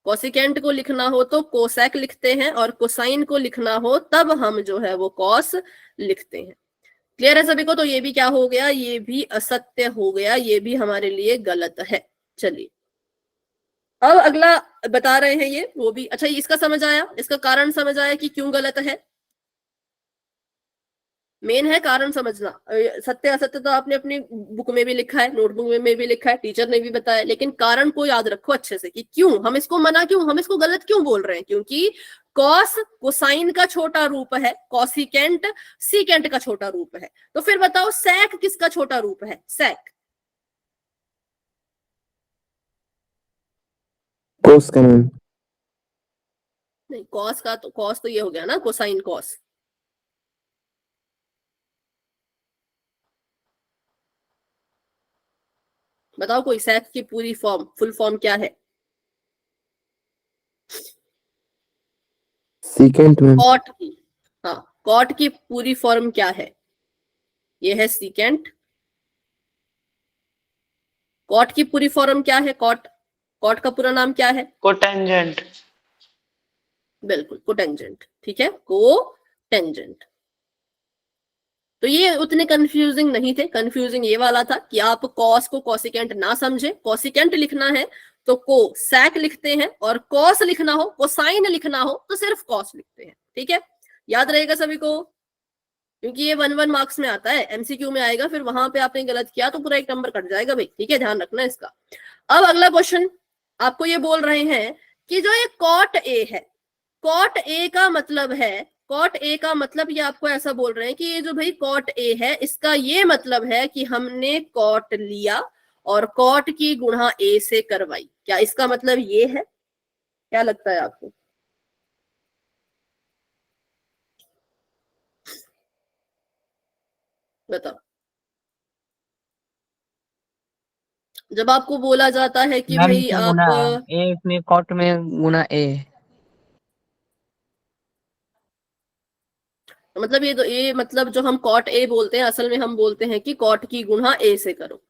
कोसिकेंट को लिखना हो तो कोसेक लिखते हैं, और कोसाइन को लिखना हो तब हम जो है वो कॉस लिखते हैं। क्लियर है सभी को? तो ये भी क्या हो गया? ये भी असत्य हो गया, ये भी हमारे लिए गलत है। चलिए अब अगला बता रहे हैं ये, वो भी अच्छा। इसका समझ आया, इसका कारण समझ आया कि क्यों गलत है? मेन है कारण समझना। सत्य असत्य तो आपने अपनी बुक में भी लिखा है, नोटबुक में भी लिखा है, टीचर ने भी बताया, लेकिन कारण को याद रखो अच्छे से कि क्यों हम इसको मना, क्यों हम इसको गलत क्यों बोल रहे हैं। क्योंकि कॉस कोसाइन का छोटा रूप है, कॉसिकेंट सीकेंट का छोटा रूप है। तो फिर बताओ सेक किसका छोटा रूप है? सेक कोस का मैम। नहीं, कॉस का तो, कॉस तो ये हो गया ना, कोसाइन कॉस। बताओ कोई, सेक की पूरी फॉर्म, फुल फॉर्म क्या है? Secant ma'am. कॉट की, हाँ, कॉट की पूरी फॉर्म क्या है? ये है सीकेंट। कॉट की पूरी फॉर्म क्या है? कॉट, कॉट का पूरा नाम क्या है? कोटेंजेंट। बिल्कुल, कोटेंजेंट। ठीक है, कोटेंजेंट। तो ये उतने कंफ्यूजिंग नहीं थे, कंफ्यूजिंग ये वाला था कि आप कॉस को कोसिकेंट ना समझे, कोसिकेंट लिखना है तो को सैक लिखते हैं, और कॉस लिखना हो, कोसाइन लिखना हो तो सिर्फ कॉस लिखते हैं। ठीक है, याद रहेगा सभी को, क्योंकि ये 1 मार्क्स में आता है, एमसीक्यू में आएगा, फिर वहां पे आपने गलत किया तो पूरा 1 नंबर कट जाएगा भाई। ठीक है, ध्यान रखना इसका। अब अगला क्वेश्चन आपको ये बोल रहे हैं कि जो ये कॉट ए है, कॉट ए का मतलब है, कॉट ए का मतलब ये आपको ऐसा बोल रहे हैं कि ये जो भाई कॉट ए है, इसका ये मतलब है कि हमने कॉट लिया और कॉट की गुणा ए से करवाई। क्या इसका मतलब ये है? क्या लगता है आपको? बताओ। जब आपको बोला जाता है कि मैम भाई इसमें आप गुना ए, इसमें कॉट में गुना ए, मतलब ये तो ए, मतलब जो हम कॉट ए बोलते हैं असल में हम बोलते हैं कि कॉट की गुणा ए से करो,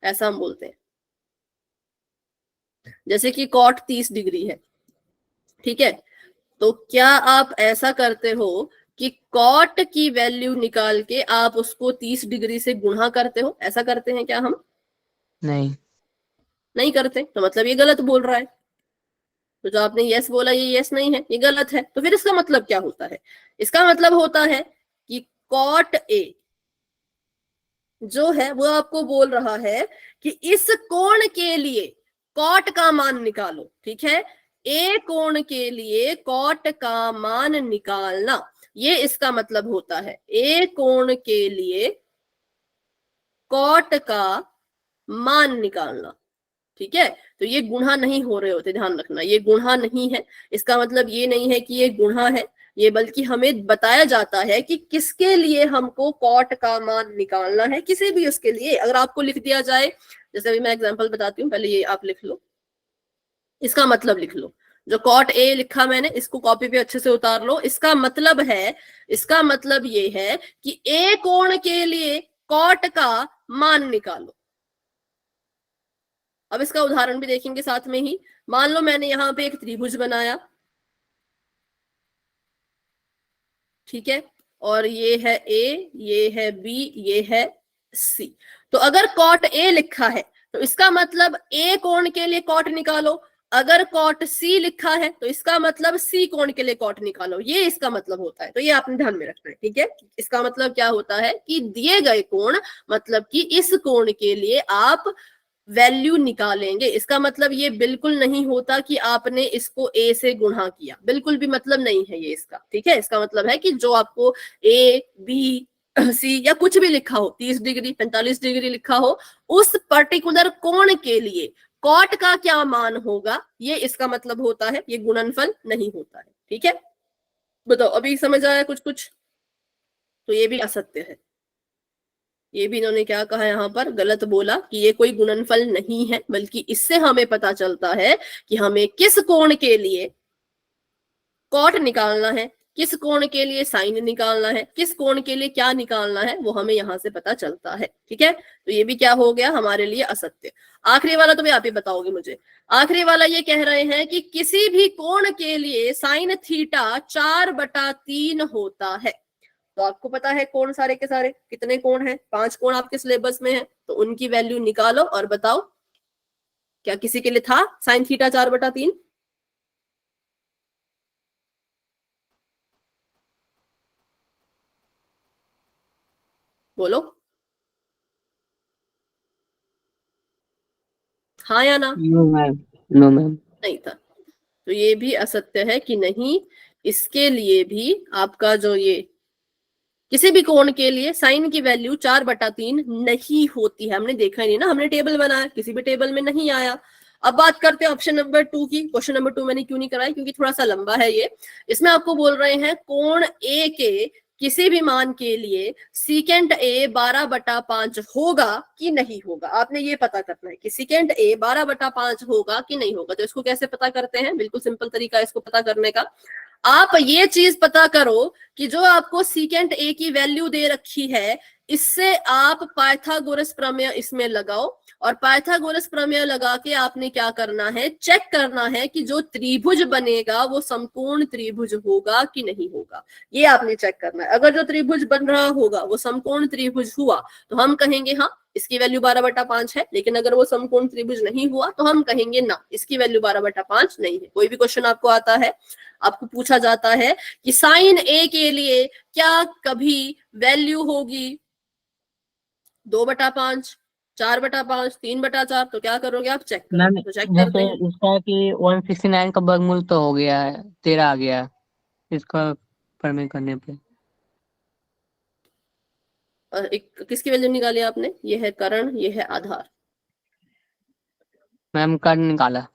ऐसा हम बोलते हैं। जैसे कि कॉट 30 डिग्री है, ठीक है, तो क्या आप ऐसा करते हो कि कॉट की वैल्यू निकाल के आप उसको 30 डिग्री से गुणा करते हो? ऐसा करते हैं क्या हम? नहीं। नहीं करते, तो मतलब ये गलत बोल रहा है। तो जो आपने यस बोला ये यस नहीं है, ये गलत है। तो फिर इसका मतलब क्या होता है? इसका मतलब होता है कि कॉट ए जो है वो आपको बोल रहा है कि इस कोण के लिए कॉट का मान निकालो। ठीक है, ए कोण के लिए कॉट का मान निकालना, ये इसका मतलब होता है। ए कोण के लिए कॉट का मान निकालना, ठीक है। तो ये गुणा नहीं हो रहे होते, ध्यान रखना, ये गुणा नहीं है। इसका मतलब ये नहीं है कि ये गुणा है, ये बल्कि हमें बताया जाता है कि किसके लिए हमको कॉट का मान निकालना है, किसी भी उसके लिए। अगर आपको लिख दिया जाए, जैसे अभी मैं एग्जांपल बताती हूँ, पहले ये आप लिख लो, इसका मतलब लिख लो। जो कॉट ए लिखा मैंने, इसको कॉपी पे अच्छे से उतार लो। इसका मतलब है, इसका मतलब ये है कि ए कोण के लिए कॉट का मान निकालो। अब इसका उदाहरण भी देखेंगे साथ में ही। मान लो मैंने यहां पे एक त्रिभुज बनाया, ठीक है, और ये है ए, ये है बी, ये है सी। तो अगर कॉट ए लिखा है तो इसका मतलब ए कोण के लिए कॉट निकालो। अगर कॉट सी लिखा है तो इसका मतलब सी कोण के लिए कॉट निकालो। ये इसका मतलब होता है, तो ये आपने ध्यान में रखना है। ठीक है, इसका मतलब क्या होता है कि दिए गए कोण, मतलब कि इस कोण के लिए आप वैल्यू निकालेंगे। इसका मतलब ये बिल्कुल नहीं होता कि आपने इसको ए से गुणा किया, बिल्कुल भी मतलब नहीं है ये इसका। ठीक है, इसका मतलब है कि जो आपको ए बी सी या कुछ भी लिखा हो, 30 डिग्री 45 डिग्री लिखा हो, उस पर्टिकुलर कोण के लिए कॉट का क्या मान होगा, ये इसका मतलब होता है। ये गुणनफल नहीं होता है। ठीक है, बताओ अभी समझ आया कुछ कुछ? तो ये भी असत्य है। ये भी इन्होंने क्या कहा यहाँ पर, गलत बोला कि ये कोई गुणनफल नहीं है, बल्कि इससे हमें पता चलता है कि हमें किस कोण के लिए कॉट निकालना है, किस कोण के लिए साइन निकालना है, किस कोण के लिए क्या निकालना है, वो हमें यहाँ से पता चलता है। ठीक है, तो ये भी क्या हो गया हमारे लिए असत्य। आखिरी वाला तो भी आप ही बताओगे मुझे। आखिरी वाला ये कह रहे हैं कि किसी भी कोण के लिए साइन थीटा 4/3 होता है। तो आपको पता है कोण सारे के सारे कितने कोण हैं? 5 कोण आपके सिलेबस में है, तो उनकी वैल्यू निकालो और बताओ क्या किसी के लिए था साइन थीटा 4/3? बोलो हाँ या ना? No ma'am, no ma'am. नहीं था। तो ये भी असत्य है कि नहीं, इसके लिए भी आपका जो ये किसी भी कोण के लिए साइन की वैल्यू 4/3 नहीं होती है। हमने देखा ही नहीं ना, हमने टेबल बनाया, किसी भी टेबल में नहीं आया। अब बात करते हैं ऑप्शन नंबर 2 की। क्वेश्चन नंबर 2 मैंने क्यों नहीं कराई, क्योंकि थोड़ा सा लंबा है ये। इसमें आपको बोल रहे हैं कोण ए के किसी भी मान के लिए सीकेंट ए 12/5 होगा कि नहीं होगा। आपने ये पता करना है कि सीकेंट ए 12/5 होगा कि नहीं होगा। तो इसको कैसे पता करते हैं? बिल्कुल सिंपल तरीका है इसको पता करने का। आप ये चीज पता करो कि जो आपको सीकेंट ए की वैल्यू दे रखी है, इससे आप पाइथागोरस प्रमेय इसमें लगाओ, और पाइथागोरस प्रमेय लगा के आपने क्या करना है, चेक करना है कि जो त्रिभुज बनेगा वो समकोण त्रिभुज होगा कि नहीं होगा। ये आपने चेक करना है। अगर जो त्रिभुज बन रहा होगा वो समकोण त्रिभुज हुआ तो हम कहेंगे हाँ इसकी वैल्यू 12/5 है, लेकिन अगर वो समकोण त्रिभुज नहीं हुआ तो हम कहेंगे ना इसकी वैल्यू 12/5 नहीं है। कोई भी क्वेश्चन आपको आता है, आपको पूछा जाता है कि साइन ए के लिए क्या कभी वैल्यू होगी 2/5, 4/5, 3/4, तो क्या करोगे आप, चेक मैम करोगे। तो चेक करते जैसे हैं। इसका कि 169 का वर्गमूल तो हो गया है, 13 आ गया है इसका प्रमेय करने पे। और एक किसकी वैल्यू निकाली आपने, ये है कर्ण, ये है आधार। मैम कर्ण निकाला।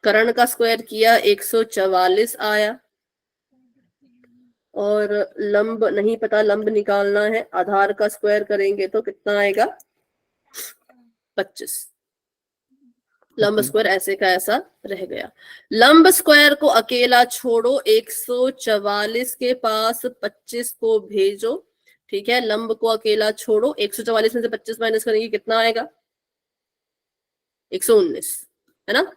कर्ण का स्क्वायर किया 144 आया, और लंब नहीं पता, लंब निकालना है। आधार का स्क्वायर करेंगे तो कितना आएगा, 25। लंब स्क्वायर ऐसे का ऐसा रह गया। लंब स्क्वायर को अकेला छोड़ो, 144 के पास 25 को भेजो। ठीक है, लंब को अकेला छोड़ो, 144 में से 25 माइनस करेंगे कितना आएगा, 119, है ना।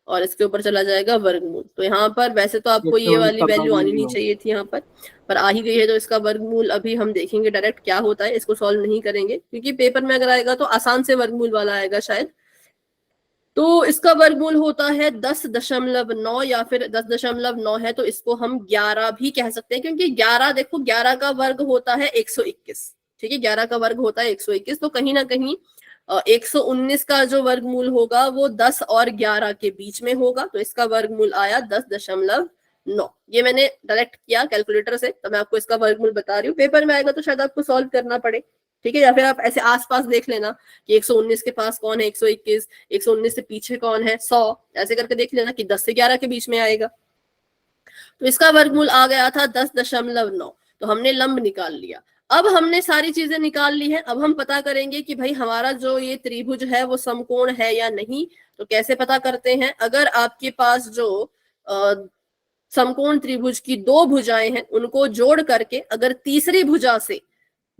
और इसके ऊपर चला जाएगा वर्गमूल। तो यहाँ पर वैसे तो आपको ये वाली वैल्यू आनी नहीं चाहिए थी यहाँ पर आ ही गई है। तो इसका वर्गमूल अभी हम देखेंगे डायरेक्ट क्या होता है, इसको सॉल्व नहीं करेंगे क्योंकि पेपर में अगर आएगा तो आसान से वर्गमूल वाला आएगा शायद। तो इसका वर्गमूल होता है 10.9 या फिर 10.9 है तो इसको हम 11 भी कह सकते हैं, क्योंकि 11 देखो 11 का वर्ग होता है 121। ठीक है, 11 का वर्ग होता है 121, तो कहीं ना कहीं 119 का जो वर्गमूल होगा वो 10 और 11 के बीच में होगा। तो इसका वर्गमूल आया 10.9। ये मैंने डायरेक्ट किया कैलकुलेटर से, तो मैं आपको इसका वर्गमूल बता रही हूँ। पेपर में आएगा तो शायद आपको सॉल्व करना पड़े। ठीक है, या फिर आप ऐसे आसपास देख लेना कि 119 के पास कौन है, 121, 119 से पीछे कौन है, 100, ऐसे करके देख लेना कि 10 से 11 के बीच में आएगा। तो इसका वर्गमूल आ गया था 10.9। तो हमने लंब निकाल लिया। अब हमने सारी चीजें निकाल ली है। अब हम पता करेंगे कि भाई हमारा जो ये त्रिभुज है वो समकोण है या नहीं। तो कैसे पता करते हैं, अगर आपके पास जो समकोण त्रिभुज की दो भुजाएं हैं उनको जोड़ करके अगर तीसरी भुजा से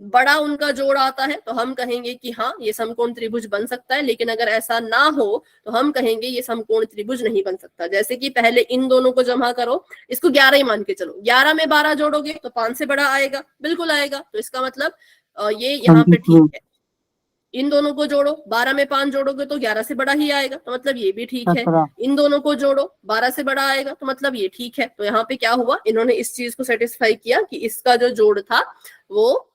बड़ा उनका जोड़ आता है तो हम कहेंगे कि हाँ ये समकोण त्रिभुज बन सकता है। लेकिन अगर ऐसा ना हो तो हम कहेंगे ये समकोण त्रिभुज नहीं बन सकता। जैसे कि पहले इन दोनों को जमा करो, इसको 11 ही मान के चलो, 11 में 12 जोड़ोगे तो 5 से बड़ा आएगा, बिल्कुल आएगा। तो इसका मतलब ये यहाँ पे ठीक है। इन दोनों को जोड़ो, 12 में 5 जोड़ोगे तो 11 से बड़ा ही आएगा, तो मतलब ये भी ठीक है। इन दोनों को जोड़ो, 12 से बड़ा आएगा, तो मतलब ये ठीक है। तो यहाँ पे क्या हुआ, इन्होंने इस चीज को सेटिस्फाई किया कि इसका जो जोड़ था वो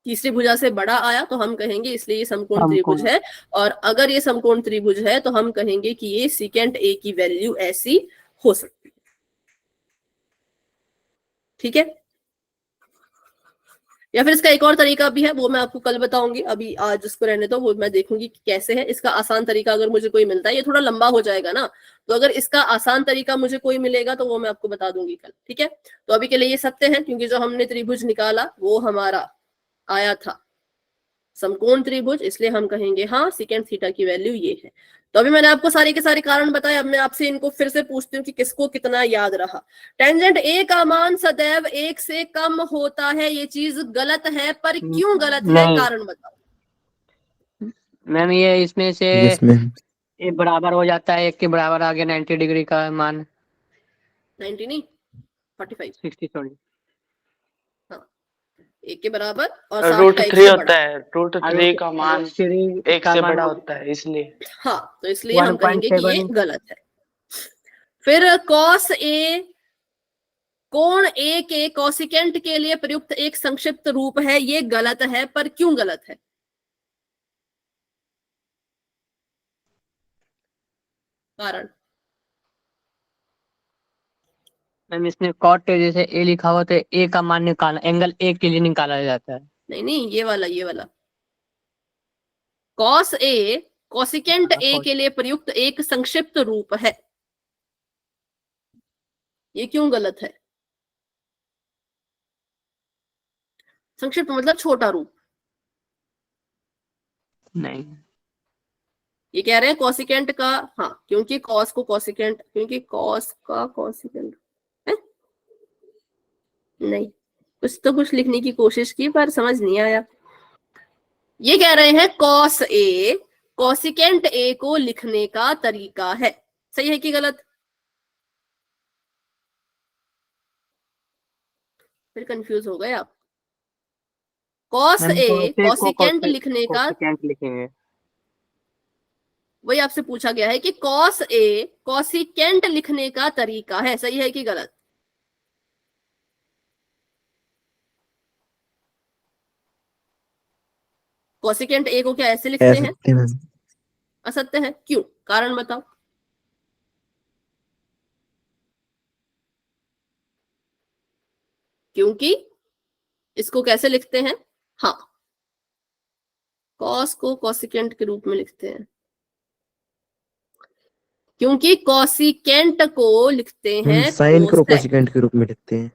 तीसरी भुजा से बड़ा आया, तो हम कहेंगे इसलिए ये समकोण त्रिभुज है। और अगर ये समकोण त्रिभुज है तो हम कहेंगे कि ये सेकेंड ए की वैल्यू ऐसी हो सकती है। ठीक है, या फिर इसका एक और तरीका भी है, वो मैं आपको कल बताऊंगी। अभी आज इसको रहने दो, वो मैं देखूंगी कि कैसे है। इसका आसान तरीका अगर मुझे कोई मिलता है, ये थोड़ा लंबा हो जाएगा ना, तो अगर इसका आसान तरीका मुझे कोई मिलेगा तो वो मैं आपको बता दूंगी कल। ठीक है, तो अभी के लिए ये सत्य है, क्योंकि जो हमने त्रिभुज निकाला वो हमारा आया था समकोण त्रिभुज, इसलिए हम कहेंगे हाँ सेकेंड थीटा की वैल्यू ये है। तो अभी मैंने आपको सारे के सारे कारण बताए। अब मैं आपसे इनको फिर से पूछती हूँ कि किसको कितना याद रहा। टेंजेंट ए का मान सदैव 1 से कम होता है, ये चीज गलत है, पर क्यों गलत है, कारण बताओ। मैम ये इसमें से यस मैम। ये बराबर हो जाता है, 1 के बराबर आ गया 90 डिग्री का मान। 90 नहीं, 45, 60 सॉरी। हाँ 1 के बराबर और 60 रूट का 1 थ्री से होता बड़ा। है, रूट 3 का मान 1 से बड़ा होता है इसलिए। हाँ, तो इसलिए हम कहेंगे कि ये गलत है। फिर कॉस ए कोण ए के कोसिकेंट के लिए प्रयुक्त एक संक्षिप्त रूप है, ये गलत है, पर क्यों गलत है, कारण। मैम इसमें कॉट जैसे ए लिखा हुआ तो ए का मान निकालना, एंगल ए के लिए निकाला जाता है। नहीं नहीं, ये वाला कॉस ए कोसिकेंट ए के लिए प्रयुक्त एक संक्षिप्त रूप है, ये क्यों गलत है। संक्षिप्त मतलब छोटा रूप। नहीं, ये कह रहे हैं कोसिकेंट का, हाँ क्योंकि कॉस को कोसिकेंट, क्योंकि कॉस का कोसिकेंट है, नहीं, कुछ लिखने की कोशिश की पर समझ नहीं आया। ये कह रहे हैं कॉस ए कॉसिकेंट ए को लिखने का तरीका है, सही है कि गलत? फिर कंफ्यूज हो गए आप। कॉस मैम ए कौन से को कॉसिकेंट लिखने का, कोसेकेंट लिखेंगे? वही आपसे पूछा गया है कि कॉस ए कॉसिकेंट लिखने का तरीका है, सही है कि गलत? कॉसिकेंट ए को क्या ऐसे लिखते कह हैं? सकते हैं मैम। असत्य है, क्यों? कारण बताओ। क्योंकि इसको कैसे लिखते हैं? हाँ, कॉस को कॉसिकेंट के रूप में लिखते हैं, क्योंकि कॉसिकेंट को लिखते हम हैं साइन को कोसेक। कोसेकेंट के रूप में लिखते हैं।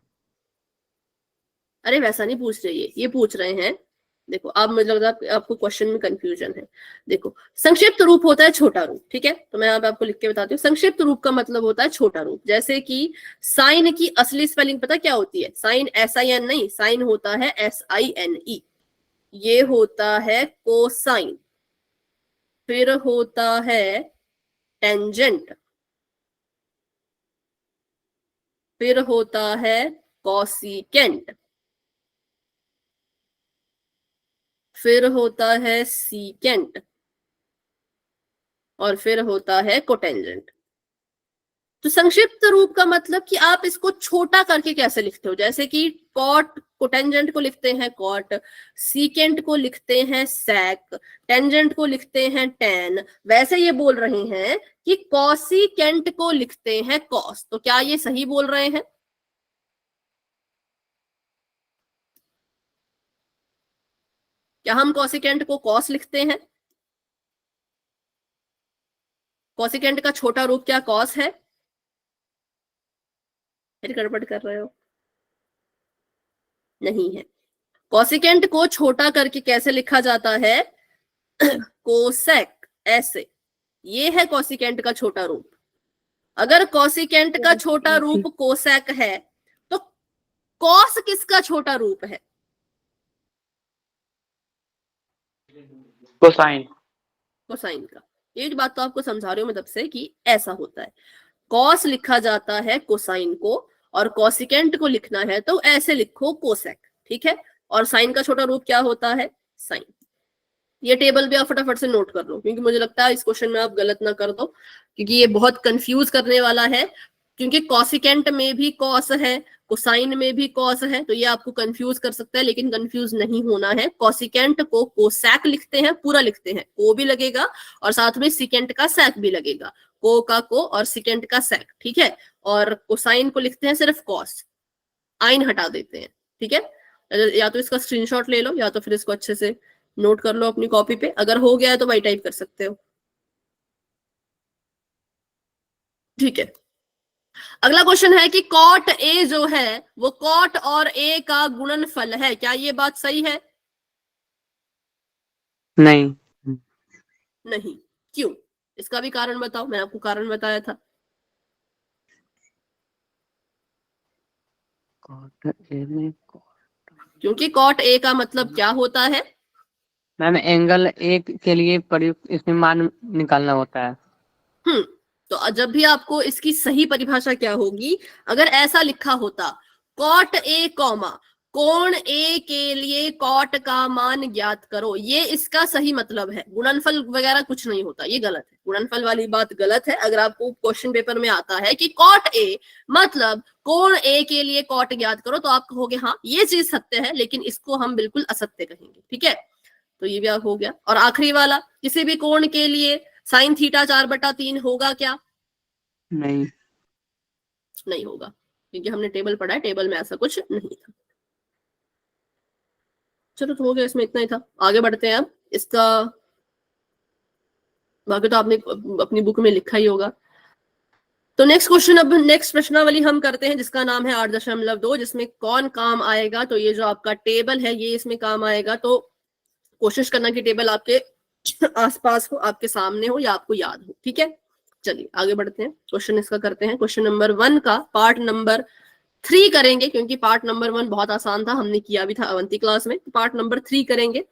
अरे वैसा नहीं पूछ रहे, ये पूछ रहे हैं, देखो आप, मुझे लग रहा है आपको क्वेश्चन में कंफ्यूजन है। देखो, संक्षिप्त रूप होता है छोटा रूप, ठीक है? तो मैं अब आपको लिख के बताती हूँ। संक्षिप्त रूप का मतलब होता है छोटा रूप। जैसे कि साइन की असली स्पेलिंग पता क्या होती है? साइन SIN नहीं, साइन होता है SINE। ये होता है कोसाइन, फिर होता है टेंजेंट, फिर होता है कॉसिकेंट, फिर होता है सीकेंट, और फिर होता है कोटेंजेंट। तो संक्षिप्त रूप का मतलब कि आप इसको छोटा करके कैसे लिखते हो। जैसे कि कॉट, कोटेंजेंट को लिखते हैं कॉट, सीकेंट को लिखते हैं सैक, टेंजेंट को लिखते हैं टेन। वैसे ये बोल रहे हैं कि कॉसिकेंट को लिखते हैं कॉस। तो क्या ये सही बोल रहे हैं? क्या हम कॉसिकेंट को कॉस लिखते हैं? कॉसिकेंट का छोटा रूप क्या कॉस है? फिर गड़बड़ कर रहे हो, नहीं है। कॉसिकेंट को छोटा करके कैसे लिखा जाता है? कोसेक, ऐसे। ये है कॉसिकेंट का छोटा रूप। अगर कॉसिकेंट का छोटा रूप कोसेक है तो कॉस किसका छोटा रूप है? कोसाइन। कोसाइन का। ये बात तो आपको समझा रही हूं मैं तब से कि ऐसा होता है। कॉस लिखा जाता है कोसाइन को, और कॉसिकेंट को लिखना है तो ऐसे लिखो कोसेक, ठीक है? और साइन का छोटा रूप क्या होता है? साइन। ये टेबल भी आप फटाफट से नोट कर लो, क्योंकि मुझे लगता है इस क्वेश्चन में आप गलत ना कर दो, क्योंकि ये बहुत कंफ्यूज करने वाला है। क्योंकि कॉसिकेंट में भी कॉस है, कोसाइन में भी कॉस है, तो ये आपको कंफ्यूज कर सकता है, लेकिन कंफ्यूज नहीं होना है। कॉसिकेंट को कोसैक लिखते हैं, पूरा लिखते हैं, को भी लगेगा और साथ में सिकेंट का सैक भी लगेगा, को का को और सिकेंट का सैक, ठीक है? और कोसाइन को लिखते हैं सिर्फ कॉस, आइन हटा देते हैं, ठीक है? या तो इसका स्क्रीनशॉट ले लो या तो फिर इसको अच्छे से नोट कर लो अपनी कॉपी पे। अगर हो गया है तो भाई टाइप कर सकते हो, ठीक है? अगला क्वेश्चन है कि कॉट ए जो है वो कॉट और ए का गुणनफल है, क्या ये बात सही है? नहीं। नहीं, क्यों? इसका भी कारण बताओ, मैंने आपको कारण बताया था। क्योंकि कॉट ए का मतलब क्या होता है? मैम एंगल एक के लिए प्रयुक्त इसमें मान निकालना होता है। तो जब भी आपको इसकी सही परिभाषा क्या होगी, अगर ऐसा लिखा होता कॉट ए कॉमा कोण ए के लिए कॉट का मान ज्ञात करो, ये इसका सही मतलब है। गुणनफल वगैरह कुछ नहीं होता, ये गलत है, गुणनफल वाली बात गलत है। अगर आपको क्वेश्चन पेपर में आता है कि कॉट ए मतलब कोण ए के लिए कॉट ज्ञात करो, तो आप कहोगे हाँ ये चीज सत्य है, लेकिन इसको हम बिल्कुल असत्य कहेंगे, ठीक है? तो ये भी हो गया। और आखिरी वाला, किसी भी कोण के लिए साइन थीटा 4/3 होगा क्या? नहीं। नहीं होगा, क्योंकि हमने टेबल पढ़ा है, टेबल में ऐसा कुछ नहीं था। चलो तो हो गया, इसमें इतना ही था। आगे बढ़ते हैं अब। इसका बाकी तो आपने अपनी बुक में लिखा ही होगा। तो नेक्स्ट क्वेश्चन, अब नेक्स्ट प्रश्नावली हम करते हैं जिसका नाम है 8.2, जिसमें कौन काम आएगा? तो ये जो आपका टेबल है ये इसमें काम आएगा। तो कोशिश करना कि टेबल आपके आसपास हो, आपके सामने हो या आपको याद हो, ठीक है? चलिए आगे बढ़ते हैं। क्वेश्चन इसका करते हैं। क्वेश्चन नंबर 1 का पार्ट नंबर 3 करेंगे, क्योंकि पार्ट नंबर 1 बहुत आसान था, हमने किया भी था अवंती क्लास में। पार्ट नंबर 3 करेंगे।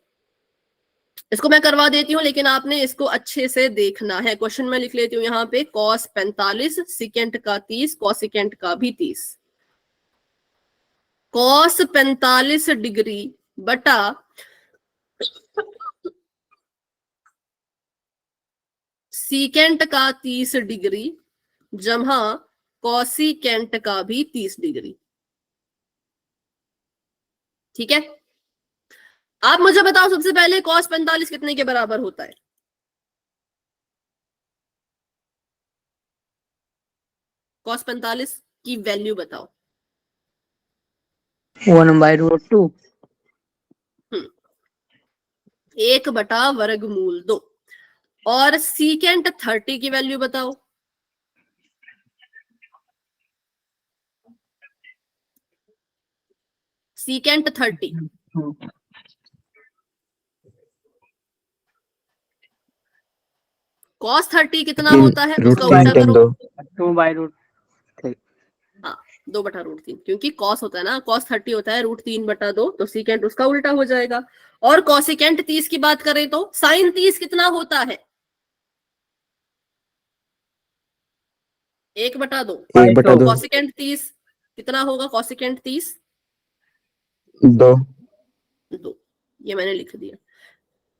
इसको मैं करवा देती हूँ, लेकिन आपने इसको अच्छे से देखना है। क्वेश्चन में लिख लेती हूँ यहाँ पे, cos 45 सेकेंड का 30, cosecant का भी 30। cos 45 डिग्री बटा सीकेंट का 30 डिग्री जमा कॉसिकेंट का भी 30 डिग्री। ठीक है, आप मुझे बताओ सबसे पहले cos 45 कितने के बराबर होता है? cos 45 की वैल्यू बताओ। 1/√2। 1/√2। और सीकेंट 30 की वैल्यू बताओ। सीकेंट 30 cos 30 कितना होता है? रूट इसका तीन उल्टा टेन करो। दो 2/√3। हाँ, 2/√3, क्योंकि cos होता है ना, cos 30 होता है √3/2, तो सीकेंट उसका उल्टा हो जाएगा। और cosecant 30 की बात करें तो sin 30 कितना होता है? 1/2। 1/2 cosecant 30 कितना होगा? cosecant 30 2। 2। ये मैंने लिख दिया,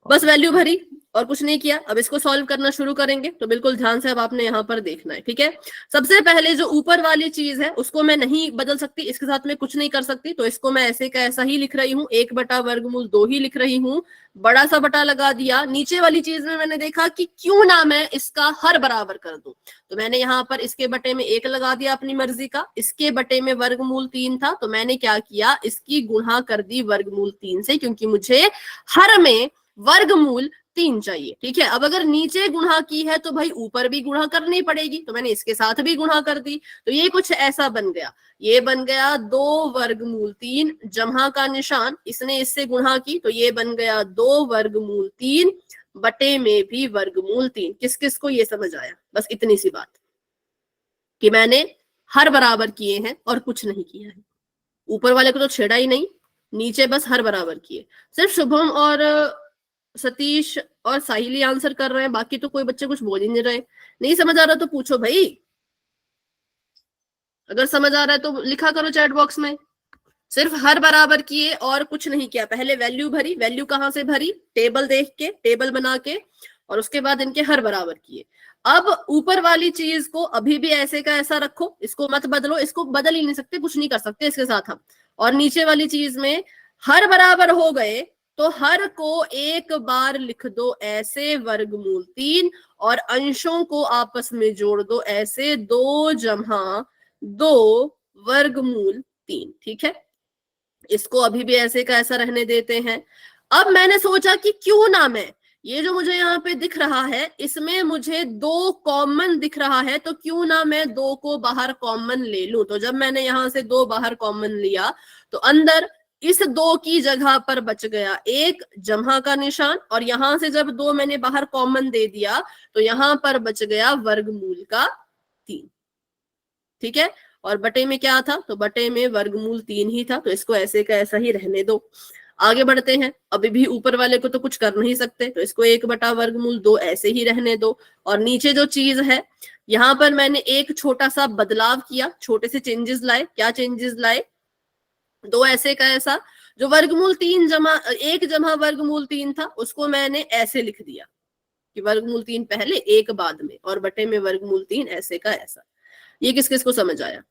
बस वैल्यू भरी और कुछ नहीं किया। अब इसको सॉल्व करना शुरू करेंगे, तो बिल्कुल ध्यान से अब आपने यहाँ पर देखना है। ठीक है, सबसे पहले जो ऊपर वाली चीज है उसको मैं नहीं बदल सकती, इसके साथ में कुछ नहीं कर सकती, तो इसको मैं ऐसे का ऐसा ही लिख रही हूँ, 1/√2 ही लिख रही हूँ। बड़ा सा बटा लगा दिया। नीचे वाली चीज में मैंने देखा कि क्यों ना मैं इसका हर बराबर कर दूं, तो मैंने यहाँ पर इसके बटे में 1 लगा दिया अपनी मर्जी का। इसके बटे में वर्गमूल 3 था, तो मैंने क्या किया, इसकी गुणा कर दी वर्गमूल 3 से, क्योंकि मुझे हर में वर्गमूल 3 चाहिए। ठीक है, अब अगर नीचे गुणा की है तो भाई ऊपर भी गुणा करनी पड़ेगी, तो मैंने इसके साथ भी गुणा कर दी। तो ये कुछ ऐसा बन गया, ये बन गया 2/3 जमा का निशान, इसने इससे गुणा की तो ये बन गया 2/3 बटे में भी वर्गमूल 3। किस किस को ये समझ आया? बस इतनी सी बात कि मैंने हर बराबर किए हैं और कुछ नहीं किया है। ऊपर वाले को तो छेड़ा ही नहीं, नीचे बस हर बराबर किए। सिर्फ शुभम और सतीश और साहिल आंसर कर रहे हैं, बाकी तो कोई बच्चे कुछ बोल ही नहीं रहे। नहीं समझ आ रहा तो पूछो भाई, अगर समझ आ रहा है तो लिखा करो चैट बॉक्स में। सिर्फ हर बराबर किए और कुछ नहीं किया। पहले वैल्यू भरी, वैल्यू कहां से भरी? टेबल देख के, टेबल बना के, और उसके बाद इनके हर बराबर किए। अब ऊपर वाली चीज को अभी भी ऐसे का ऐसा रखो, इसको मत बदलो, इसको बदल ही नहीं सकते, कुछ नहीं कर सकते इसके साथ हम। और नीचे वाली चीज में हर बराबर हो गए तो हर को एक बार लिख दो ऐसे वर्गमूल 3, और अंशों को आपस में जोड़ दो ऐसे 2 जमा 2 वर्गमूल 3। ठीक है, इसको अभी भी ऐसे का ऐसा रहने देते हैं। अब मैंने सोचा कि क्यों ना मैं ये जो मुझे यहाँ पे दिख रहा है इसमें मुझे 2 कॉमन दिख रहा है, तो क्यों ना मैं 2 को बाहर कॉमन ले लूं। तो जब मैंने यहाँ से 2 बाहर कॉमन लिया तो अंदर इस 2 की जगह पर बच गया 1 जमा का निशान, और यहां से जब 2 मैंने बाहर कॉमन दे दिया तो यहां पर बच गया वर्गमूल का 3। ठीक है, और बटे में क्या था? तो बटे में वर्गमूल 3 ही था, तो इसको ऐसे का ऐसा ही रहने दो। आगे बढ़ते हैं, अभी भी ऊपर वाले को तो कुछ कर नहीं सकते, तो इसको 1/√2 ऐसे ही रहने दो। और नीचे जो चीज है यहां पर मैंने एक छोटा सा बदलाव किया, छोटे से चेंजेस लाए। क्या चेंजेस लाए? 2 ऐसे का ऐसा, जो वर्गमूल 3 जमा 1 जमा वर्गमूल 3 था उसको मैंने ऐसे लिख दिया कि वर्गमूल 3 पहले 1 बाद में, और बटे में वर्गमूल 3 ऐसे का ऐसा। ये किस किस को समझ आया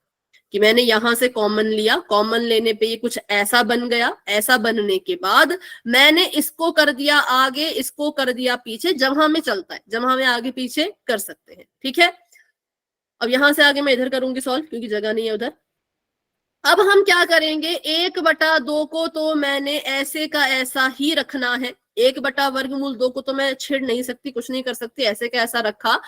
कि मैंने यहां से कॉमन लिया, कॉमन लेने पे ये कुछ ऐसा बन गया। ऐसा बनने के बाद मैंने इसको कर दिया आगे, इसको कर दिया पीछे। जमा में चलता है, जमा में आगे पीछे कर सकते हैं। ठीक है, अब यहां से आगे मैं इधर करूंगी सॉल्व, क्योंकि जगह नहीं है उधर। अब हम क्या करेंगे, 1/2 को तो मैंने ऐसे का ऐसा ही रखना है। 1/√2 को तो मैं छेड़ नहीं सकती, कुछ नहीं कर सकती, ऐसे का ऐसा रखा।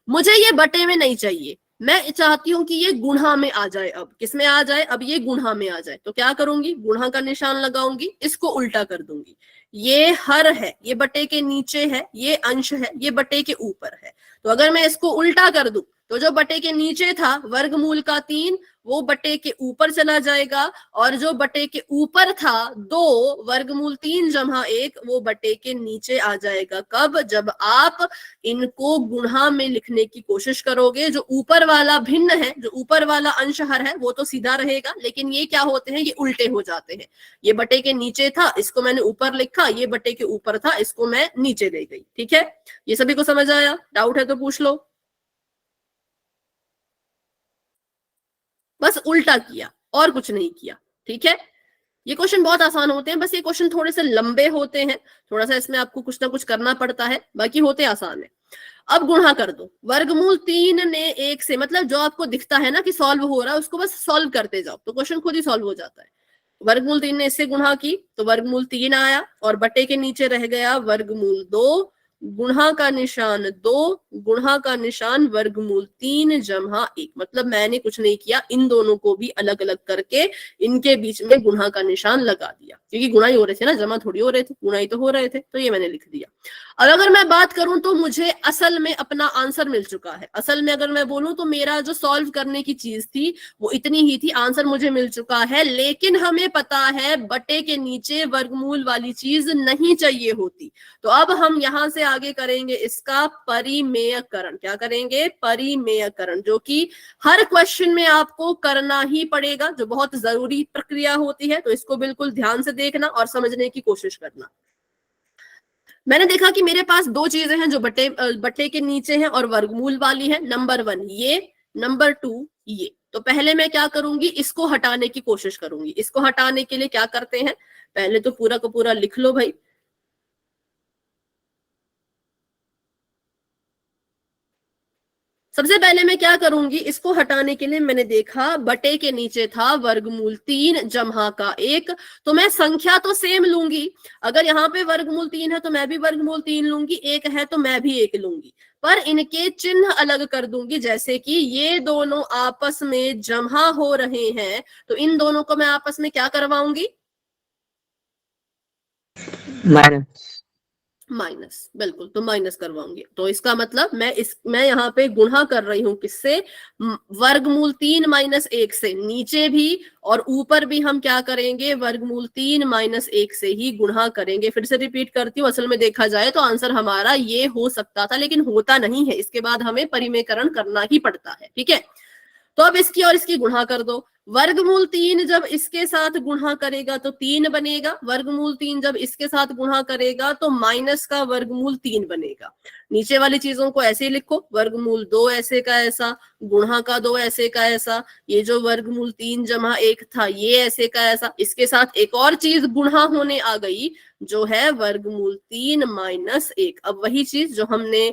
मुझे ये बटे में नहीं चाहिए, मैं चाहती हूं कि ये गुणा में आ जाए। अब किस में आ जाए? अब ये गुणा में आ जाए। तो क्या करूंगी, गुणा का निशान लगाऊंगी, इसको उल्टा कर दूंगी। ये हर है, ये बटे के नीचे है, ये अंश है, ये बटे के ऊपर है। तो अगर मैं इसको उल्टा कर दूं तो जो बटे के नीचे था वर्गमूल का 3 वो बटे के ऊपर चला जाएगा, और जो बटे के ऊपर था 2 वर्गमूल 3 जमा 1 वो बटे के नीचे आ जाएगा। कब? जब आप इनको गुणा में लिखने की कोशिश करोगे। जो ऊपर वाला भिन्न है, जो ऊपर वाला अंशहर है वो तो सीधा रहेगा, लेकिन ये क्या होते हैं, ये उल्टे हो जाते हैं। ये बटे के नीचे था, इसको मैंने ऊपर लिखा, ये बटे के ऊपर था, इसको मैं नीचे ले गई। ठीक है, ये सभी को समझ आया? डाउट है तो पूछ लो। बस उल्टा किया और कुछ नहीं किया। ठीक है, ये क्वेश्चन बहुत आसान होते हैं, बस ये क्वेश्चन थोड़े से लंबे होते हैं, थोड़ा सा इसमें आपको कुछ ना कुछ करना पड़ता है, बाकी होते आसान है। अब गुणा कर दो। वर्गमूल 3 ने 1 से, मतलब जो आपको दिखता है ना कि सॉल्व हो रहा है उसको बस सॉल्व करते जाओ तो क्वेश्चन खुद ही सॉल्व हो जाता है। वर्गमूल 3 ने इससे गुणा की तो वर्गमूल 3 आया, और बटे के नीचे रह गया वर्गमूल 2, गुणा का निशान 2, गुणा का निशान वर्गमूल 3 जमा 1। मतलब मैंने कुछ नहीं किया, इन दोनों को भी अलग अलग करके इनके बीच में गुणा का निशान लगा दिया, क्योंकि गुणा ही हो रहे थे ना, जमा थोड़ी हो रहे थे, गुणा ही तो हो रहे थे, तो ये मैंने लिख दिया। अब अगर मैं बात करूं तो मुझे असल में अपना आंसर मिल चुका है। असल में अगर मैं बोलूं तो मेरा जो सॉल्व करने की चीज थी वो इतनी ही थी, आंसर मुझे मिल चुका है। लेकिन हमें पता है बटे के नीचे वर्गमूल वाली चीज नहीं चाहिए होती, तो अब हम यहां से आगे करेंगे इसका परिमेयकरण। क्या करेंगे? परिमेयकरण, जो कि हर क्वेश्चन में आपको करना ही पड़ेगा, जो बहुत जरूरी प्रक्रिया होती है, तो इसको बिल्कुल ध्यान से देखना और समझने की कोशिश करना। मैंने देखा कि मेरे पास 2 चीजें हैं जो बटे के नीचे हैं और वर्गमूल वाली है। नंबर 1 ये, नंबर 2 ये। तो पहले मैं क्या करूंगी, इसको हटाने की कोशिश करूंगी। इसको हटाने के लिए क्या करते हैं, पहले तो पूरा का पूरा लिख लो भाई। सबसे पहले मैं क्या करूंगी, इसको हटाने के लिए मैंने देखा बटे के नीचे था वर्गमूल 3 जमा का 1, तो मैं संख्या तो सेम लूंगी। अगर यहाँ पे वर्गमूल 3 है तो मैं भी वर्गमूल 3 लूंगी, 1 है तो मैं भी 1 लूंगी, पर इनके चिन्ह अलग कर दूंगी। जैसे कि ये दोनों आपस में जमा हो रहे हैं, तो इन दोनों को मैं आपस में क्या करवाऊंगी, माइनस। माइनस, बिल्कुल, तो माइनस करवाऊंगी। तो इसका मतलब मैं यहाँ पे गुणा कर रही हूँ किससे, वर्गमूल 3 माइनस 1 से। नीचे भी और ऊपर भी हम क्या करेंगे, वर्गमूल 3 माइनस 1 से ही गुणा करेंगे। फिर से रिपीट करती हूँ, असल में देखा जाए तो आंसर हमारा ये हो सकता था, लेकिन होता नहीं है। इसके बाद हमें परिमेयकरण करना ही पड़ता है। ठीक है, तो अब इसकी और इसकी गुणा कर दो। वर्गमूल 3 जब इसके साथ गुणा करेगा तो 3 बनेगा, वर्गमूल 3 जब इसके साथ गुणा करेगा तो माइनस का वर्गमूल 3 बनेगा। नीचे वाली चीजों को ऐसे ही लिखो, वर्गमूल 2 ऐसे का ऐसा, गुणा का 2 ऐसे का ऐसा, ये जो वर्गमूल 3 जमा 1 था ये ऐसे का ऐसा। इसके साथ एक और चीज गुणा होने आ गई जो है वर्गमूल 3 माइनस 1। अब वही चीज जो हमने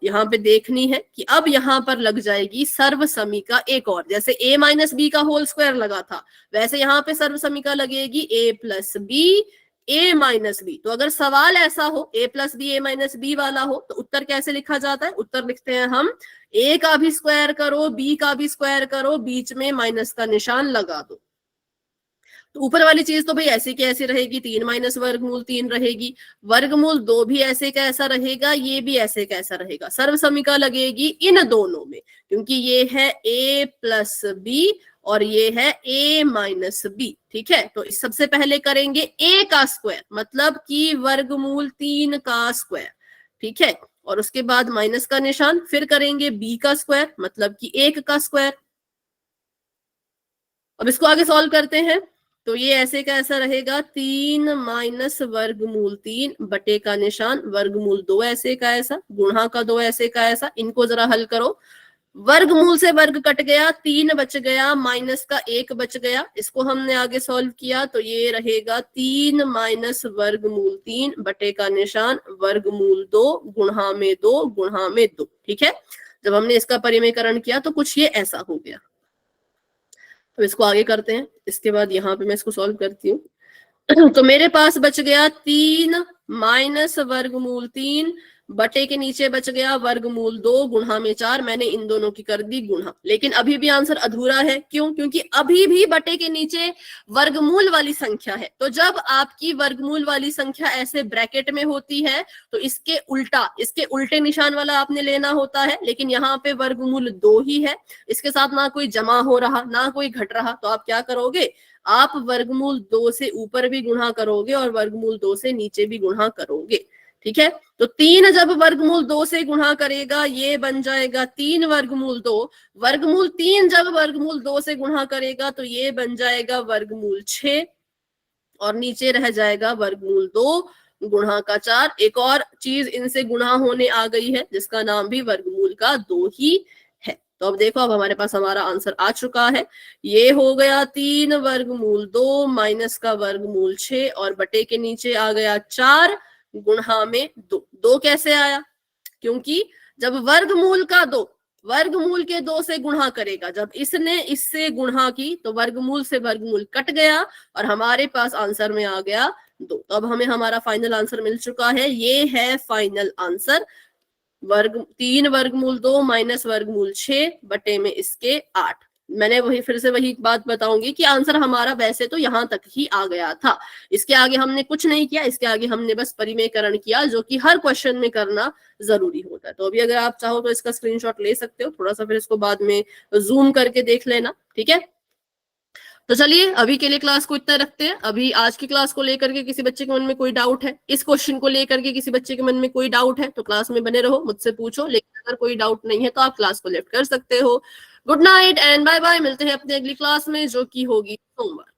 यहाँ पे देखनी है कि अब यहाँ पर लग जाएगी सर्वसमीका एक और। जैसे a माइनस बी का होल स्क्वायर लगा था, वैसे यहाँ पे सर्वसमीका लगेगी a plus B a minus B. तो अगर सवाल ऐसा हो a plus B a minus B वाला हो तो उत्तर कैसे लिखा जाता है, उत्तर लिखते हैं हम a का भी स्क्वायर करो b का भी स्क्वायर करो, बीच में माइनस का निशान लगा दो। तो ऊपर वाली चीज तो भाई ऐसे की ऐसे रहेगी, 3 माइनस वर्गमूल 3 रहेगी, वर्गमूल 2 भी ऐसे का ऐसा रहेगा, ये भी ऐसे का ऐसा रहेगा। सर्वसमीका लगेगी इन दोनों में, क्योंकि ये है a प्लस बी और ये है a माइनस बी। ठीक है, तो इस सबसे पहले करेंगे a का स्क्वायर, मतलब कि वर्गमूल 3 का स्क्वायर। ठीक है, और उसके बाद माइनस का निशान, फिर करेंगे b का स्क्वायर, मतलब कि 1 का स्क्वायर। अब इसको आगे सॉल्व करते हैं, तो ये ऐसे का ऐसा रहेगा, 3 माइनस वर्गमूल 3 बटे का निशान वर्गमूल 2 ऐसे का ऐसा, गुणा का 2 ऐसे का ऐसा। इनको जरा हल करो, वर्गमूल से वर्ग कट गया, 3 बच गया, माइनस का 1 बच गया। इसको हमने आगे सॉल्व किया तो ये रहेगा 3 माइनस वर्गमूल 3 बटे का निशान वर्गमूल 2 गुणा में 2 गुणा में 2। ठीक है, जब हमने इसका परिमेयकरण किया तो कुछ ये ऐसा हो गया। तो इसको आगे करते हैं, इसके बाद यहाँ पे मैं इसको सॉल्व करती हूँ। तो मेरे पास बच गया 3 माइनस वर्गमूल 3 बटे के नीचे बच गया वर्गमूल 2 गुणा में 4, मैंने इन दोनों की कर दी गुणा, लेकिन अभी भी आंसर अधूरा है। क्यों? क्योंकि अभी भी बटे के नीचे वर्गमूल वाली संख्या है। तो जब आपकी वर्गमूल वाली संख्या ऐसे ब्रैकेट में होती है तो इसके उल्टे निशान वाला आपने लेना होता है, लेकिन यहाँ पे वर्गमूल 2 ही है, इसके साथ ना कोई जमा हो रहा ना कोई घट रहा, तो आप क्या करोगे, आप वर्गमूल 2 से ऊपर भी गुणा करोगे और वर्गमूल 2 से नीचे भी गुणा करोगे। ठीक है, तो 3 जब वर्गमूल 2 से गुणा करेगा ये बन जाएगा 3 वर्गमूल 2, वर्गमूल 3 जब वर्गमूल 2 से गुणा करेगा तो ये बन जाएगा वर्गमूल 6, और नीचे रह जाएगा वर्गमूल 2 गुणा का 4। एक और चीज इनसे गुणा होने आ गई है जिसका नाम भी वर्गमूल का 2 ही है। तो अब देखो, अब हमारे पास हमारा आंसर आ चुका है, ये हो गया 3 वर्गमूल 2 माइनस का वर्गमूल 6 और बटे के नीचे आ गया 4 गुणा में 2। 2 कैसे आया? क्योंकि जब वर्गमूल का 2 वर्गमूल के 2 से गुणा करेगा, जब इसने इससे गुणा की तो वर्गमूल से वर्गमूल कट गया और हमारे पास आंसर में आ गया 2। तो अब हमें हमारा फाइनल आंसर मिल चुका है, ये है फाइनल आंसर, 3 वर्गमूल 2 माइनस वर्गमूल 6 बटे में इसके 8। मैंने फिर से वही बात बताऊंगी कि आंसर हमारा वैसे तो यहाँ तक ही आ गया था, इसके आगे हमने कुछ नहीं किया, इसके आगे हमने बस परिमेयकरण किया, जो कि हर क्वेश्चन में करना जरूरी होता है। तो अभी अगर आप चाहो तो इसका स्क्रीनशॉट ले सकते हो, थोड़ा सा फिर इसको बाद में जूम करके देख लेना। ठीक है, तो चलिए अभी के लिए क्लास को इतना रखते हैं। अभी आज की क्लास को लेकर के किसी बच्चे के मन में कोई डाउट है, इस क्वेश्चन को लेकर के किसी बच्चे के मन में कोई डाउट है तो क्लास में बने रहो, मुझसे पूछो, लेकिन अगर कोई डाउट नहीं है तो आप क्लास को लेफ्ट कर सकते हो। Good night and bye bye, मिलते हैं अपने अगली क्लास में जो कि होगी सोमवार।